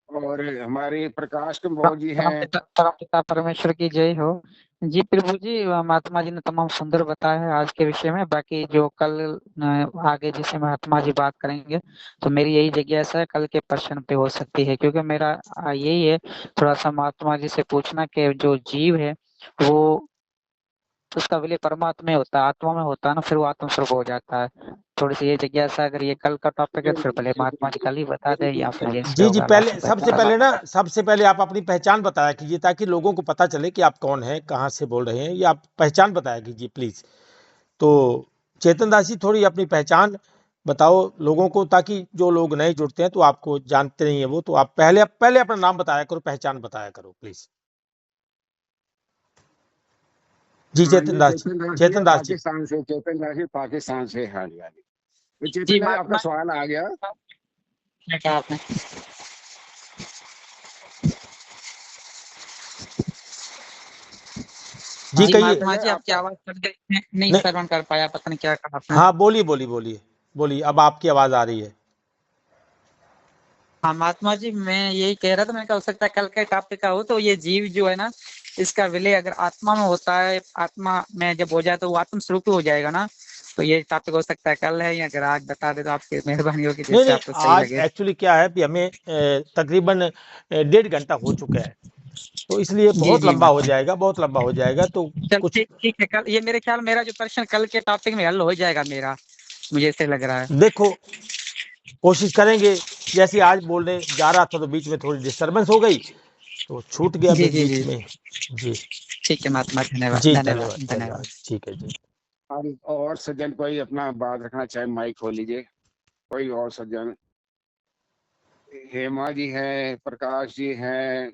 और हमारे प्रकाश कंबोज जी हैं। परमपिता परमेश्वर की जय हो। जी प्रभु जी, महात्मा जी ने तमाम सुंदर बताया है आज के विषय में। बाकी जो कल आगे जिसे महात्मा जी बात करेंगे, तो मेरी यही जिज्ञासा है कल के प्रश्न पे हो सकती है, क्योंकि मेरा यही है थोड़ा सा महात्मा जी से पूछना कि जो जीव है वो उसका विलय परमात्मा में होता है, आत्मा में होता है ना, फिर वो आत्म स्वरूप हो जाता है। थोड़ी सी ये जिज्ञासा, अगर ये कल का टॉपिक है तो फिर भले महात्मा जी कल ही बता दें, या फिर जैसे जी होगा पहले अल्लाह सबसे पहले आप अपनी पहचान बताया कीजिए, ताकि लोगों को पता चले कि आप कौन हैं, कहाँ से बोल रहे हैं, ये आप पहचान बताया कीजिए प्लीज। तो चेतन दास जी थोड़ी अपनी पहचान बताओ लोगों को, ताकि जो लोग नए जुड़ते हैं तो आपको जानते नहीं है वो, तो आप पहले अपना नाम बताया करो, पहचान बताया करो प्लीज। जी चेतन दास जी। पाकिस्तान से, पाकिस्तान से। हाँ जी, हाँ जी। चेतन दास आपका सवाल आ गया। कहा आपने। जी कहिए। महात्मा जी आपकी आवाज कट गई, नहीं श्रवण कर पाया, पता नहीं क्या कहा आपने। हाँ बोलिए, अब आपकी आवाज आ रही है। हाँ महात्मा जी, मैं यही कह रहा था, मैंने कहा हो सकता है कल के टॉपिक का हो, तो ये जीव जो है ना, इसका विलय अगर आत्मा में होता है, आत्मा में जब हो जाए तो वो आत्म स्वरूप हो जाएगा ना, तो ये टॉपिक हो सकता है कल है, या अगर आज बता दे तो आपकी मेहरबानी होगी, जैसे आपको सही आज लगे। एक्चुअली क्या है कि हमें तकरीबन 1.5 घंटा हो चुका है, तो इसलिए बहुत लंबा हो जाएगा, तो कुछ ठीक है, कल ये मेरे ख्याल मेरा जो प्रश्न कल के टॉपिक में हल हो जाएगा मेरा, मुझे ऐसे लग रहा है। देखो कोशिश करेंगे। जैसे आज बोलने जा रहा था तो बीच में थोड़ी डिस्टरबेंस हो गई तो छूट गया जी बीच जी बीच जी में। जी ठीक है महात्मा, धन्यवाद जी, धन्यवाद धन्यवाद धन्यवाद। धन्यवाद। ठीक है जी। और सज्जन कोई अपना बात रखना चाहे माइक खोल लीजिए, कोई और सज्जन। हेमा जी हैं, प्रकाश जी हैं,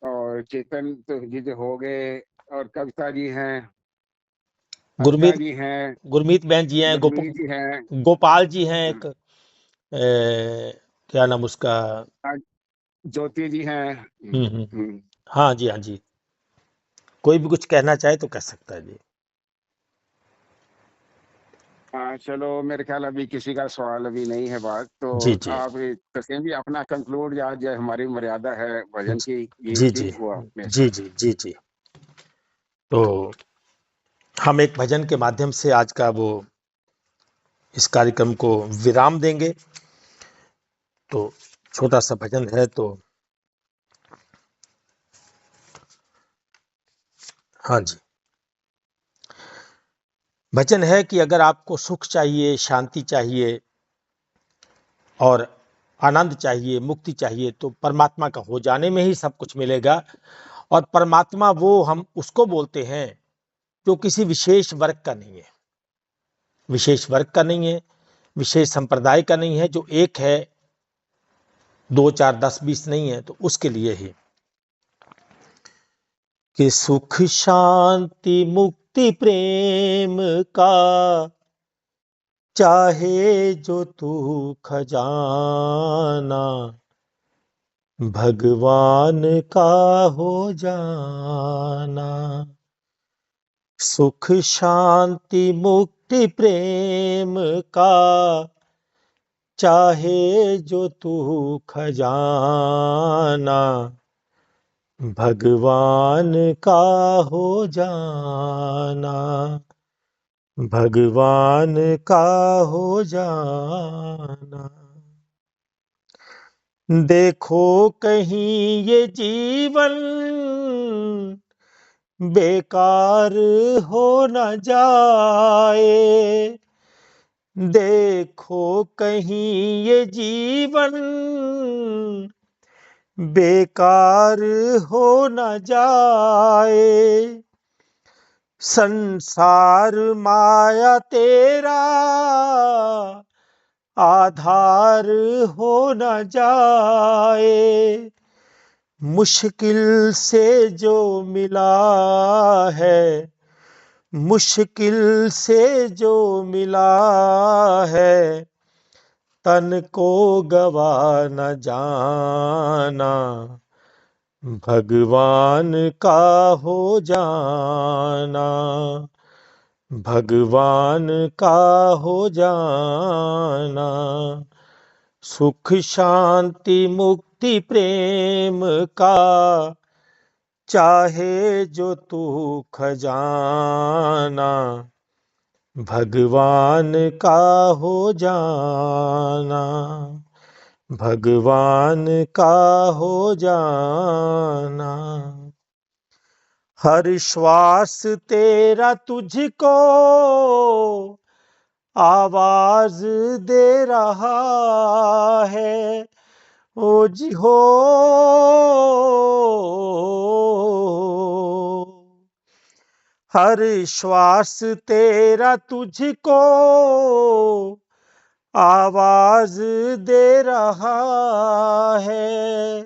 और चेतन तो जी तो हो गए, और कविता जी हैं, अर्चा गुरमीत जी हैं, गुरमीत बहन जी हैं, गुरमीत जी हैं, गोपाल जी हैं, एक क्या नाम उसका, ज्योति जी हैं। हाँ जी हाँ जी। कोई भी कुछ कहना चाहे तो कह सकता है जी। हाँ चलो, मेरे ख्याल अभी किसी का सवाल अभी नहीं है बात, तो जी जी आप तस्लीम भी अपना कंक्लूड, आज जो हमारी मर्यादा है भजन की ये जी थी जी वो आपने। जी जी जी जी। तो हम एक भजन के माध्यम से आज का वो इस कार्यक्रम को विराम देंगे। तो छोटा सा भजन है, तो हाँ जी, भजन है कि अगर आपको सुख चाहिए, शांति चाहिए और आनंद चाहिए, मुक्ति चाहिए, तो परमात्मा का हो जाने में ही सब कुछ मिलेगा। और परमात्मा वो हम उसको बोलते हैं जो किसी विशेष वर्ग का नहीं है, विशेष वर्ग का नहीं है, विशेष संप्रदाय का नहीं है, जो एक है, 2 4 10 20 नहीं है, तो उसके लिए ही कि सुख शांति मुक्ति प्रेम का चाहे जो तू खजाना, भगवान का हो जाना। सुख शांति मुक्ति प्रेम का चाहे जो तू खजाना, भगवान का हो जाना, भगवान का हो जाना। देखो कहीं ये जीवन बेकार हो न जाए, देखो कहीं ये जीवन बेकार हो न जाए। संसार माया तेरा आधार हो न जाए। मुश्किल से जो मिला है, मुश्किल से जो मिला है, तन को गवा न जाना, भगवान का हो जाना, भगवान का हो जाना। सुख शांति मुक्ति प्रेम का चाहे जो तू खजाना, भगवान का हो जाना, भगवान का हो जाना। हर श्वास तेरा तुझको आवाज दे रहा है, ओ जी हो। हर श्वास तेरा तुझको आवाज दे रहा है।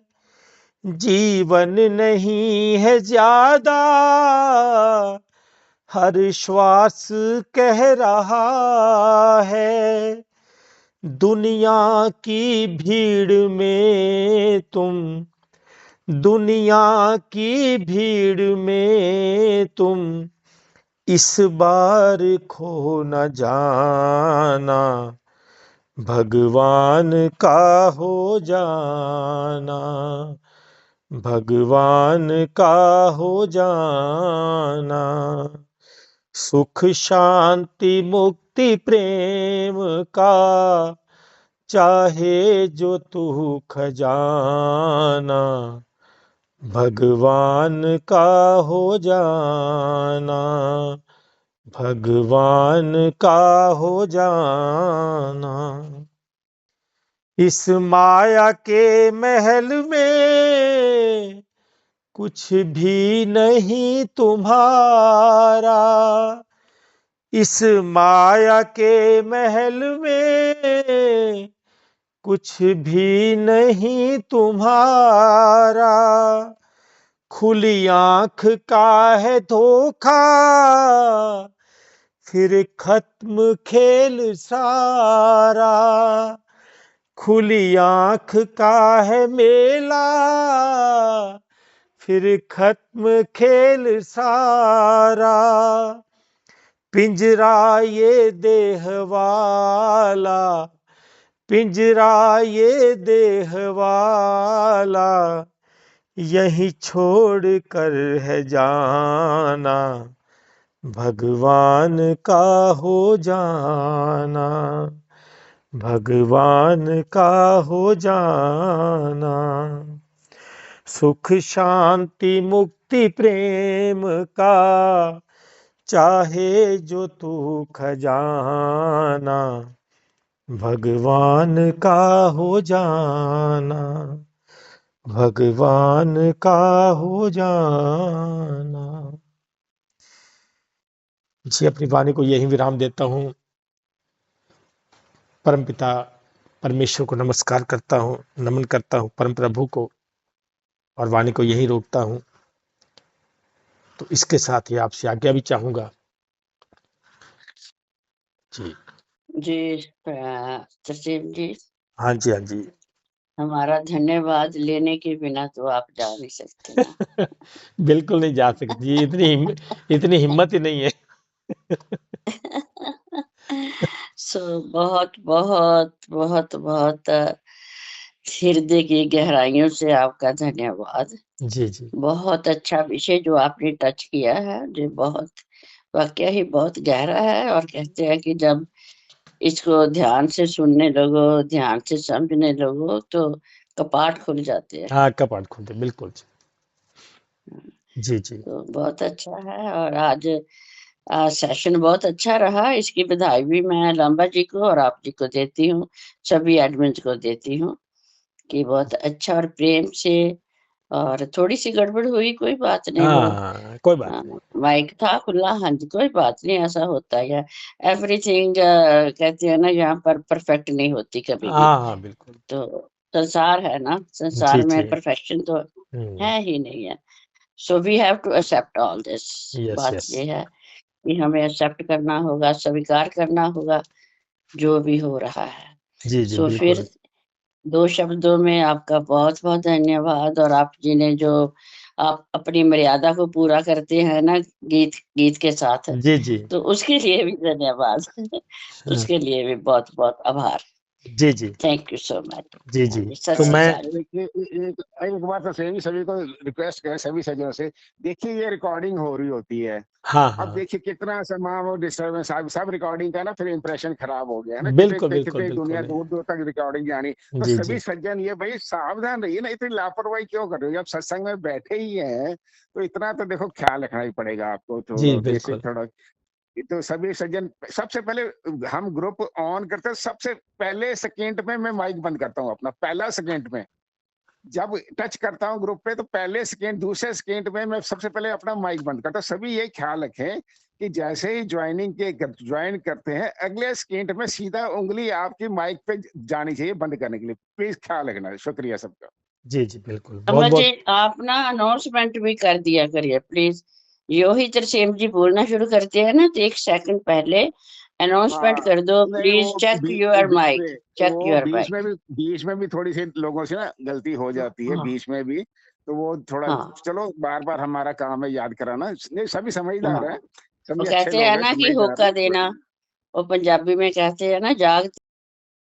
जीवन नहीं है ज्यादा, हर श्वास कह रहा है। दुनिया की भीड़ में तुम, दुनिया की भीड़ में तुम इस बार खो न जाना, भगवान का हो जाना, भगवान का हो जाना। सुख शांति मुक्ति प्रेम का चाहे जो तू खजाना, भगवान का हो जाना, भगवान का हो जाना। इस माया के महल में कुछ भी नहीं तुम्हारा, इस माया के महल में कुछ भी नहीं तुम्हारा, खुली आंख का है धोखा, फिर खत्म खेल सारा, खुली आंख का है मेला, फिर खत्म खेल सारा, पिंजरा ये देह वाला, पिंजरा ये देह वाला, यहीं छोड़ कर है जाना, भगवान का हो जाना, भगवान का हो जाना, सुख शांति मुक्ति प्रेम का चाहे जो तू खजाना, भगवान का हो जाना, भगवान का हो जाना। जी, अपनी वाणी को यही विराम देता हूँ। परमपिता परमेश्वर को नमस्कार करता हूँ, नमन करता हूँ परम प्रभु को, और वाणी को यही रोकता हूँ। तो इसके साथ ही आपसे आज्ञा भी चाहूंगा। जी जी तरसेम जी, हाँ जी, हाँ जी। हमारा धन्यवाद लेने के बिना तो आप जा नहीं सकते ना। बिल्कुल नहीं जा सकती जी, इतनी हिम्मत ही नहीं है। सो बहुत बहुत बहुत बहुत हृदय की गहराइयों से आपका धन्यवाद। जी जी बहुत अच्छा विषय जो आपने टच किया है, जो बहुत वाकया ही बहुत गहरा है। और कहते हैं कि जब इसको ध्यान से सुनने लगो, ध्यान से समझने लगो, तो कपाट खुल जाते हैं। हाँ, कपाट खुलते, बिल्कुल जी जी। तो बहुत अच्छा है। और आज सेशन बहुत अच्छा रहा। इसकी बधाई भी मैं लंबा जी को और आप जी को देती हूँ, सभी एडमिन को देती हूँ कि बहुत अच्छा और प्रेम से। और थोड़ी सी गड़बड़ हुई, कोई बात नहीं, वो हाँ, कोई बात नहीं। माइक था खुला। हाँ जी, कोई बात नहीं, ऐसा होता है। एवरीथिंग कहते हैं ना, यहाँ पर परफेक्ट नहीं होती कभी भी। हाँ हाँ, बिल्कुल। तो संसार है ना, जी संसार जी। में परफेक्शन तो है ही नहीं है। So we have to accept all this. Yes बात यस। ये है कि हमें एक्सेप्ट करना होगा, स्वीकार करना होगा जो भी हो रहा है। जी जी, सो बिल्कुल। फिर 2 शब्दों में आपका बहुत बहुत धन्यवाद। और आप जी ने जो आप अपनी मर्यादा को पूरा करते हैं ना गीत के साथ, जी जी। तो उसके लिए भी धन्यवाद। उसके लिए भी बहुत बहुत आभार। जी जी। Thank you so much. जी जी। सत तो श्री मैं अकाल। एक बात तो सभी को रिक्वेस्ट करें, सभी सज्जनों से, देखिए ये रिकॉर्डिंग हो रही होती है। हाँ अब हाँ, देखिए कितना समा वो डिस्टर्बेंस, सब रिकॉर्डिंग का ना फिर इंप्रेशन खराब हो गया है ना। बिल्कुल कितने बिल्कुल कितनी दुनिया बिल्कुल। दूर दूर तक रिकॉर्डिंग जानी। तो जी सभी जी सज्जन ये भाई सावधान रहिए ना, इतनी लापरवाही क्यों कर रहे हो? जब सत्संग में बैठे ही हैं तो इतना तो देखो ख्याल रखना ही पड़ेगा आपको, जी, तो बेसिक बिल्कुल। थोड़ा। तो सभी सज्जन, सबसे पहले हम ग्रुप ऑन करते हैं, सबसे पहले सेकंड में मैं माइक बंद करता हूँ अपना, पहला सेकंड में जब टच करता हूँ ग्रुप पे, तो पहले सेकंड दूसरे सेकंड में मैं सबसे पहले अपना माइक बंद करता हूँ। सभी ये ख्याल रखें कि जैसे ही ज्वाइन करते हैं, अगले सेकंड में सीधा उंगली आपकी माइक पे जानी चाहिए बंद करने के लिए। प्लीज ख्याल रखना। शुक्रिया सबका। जी जी, बिल्कुल। बहुत अम्मा बहुत। जी, आप ना अनाउंसमेंट भी कर दिया करिए प्लीज। यो ही तरसेम जी बोलना शुरू करते हैं ना, तो 1 सेकंड पहले अनाउंसमेंट हाँ, कर दो, नहीं please check your mic, check वो योर माइक। बीच में भी थोड़ी सी लोगों से ना गलती हो जाती है, हाँ बीच में भी। तो वो थोड़ा, हाँ चलो बार बार हमारा काम है याद कराना। नहीं, सभी हाँ। समझदार हैं, वो सभी अच्छे कहते हैं लोग हैं, ना कि समझदार होका हैं। देना, वो पंजाबी में कहते हैं ना, जाग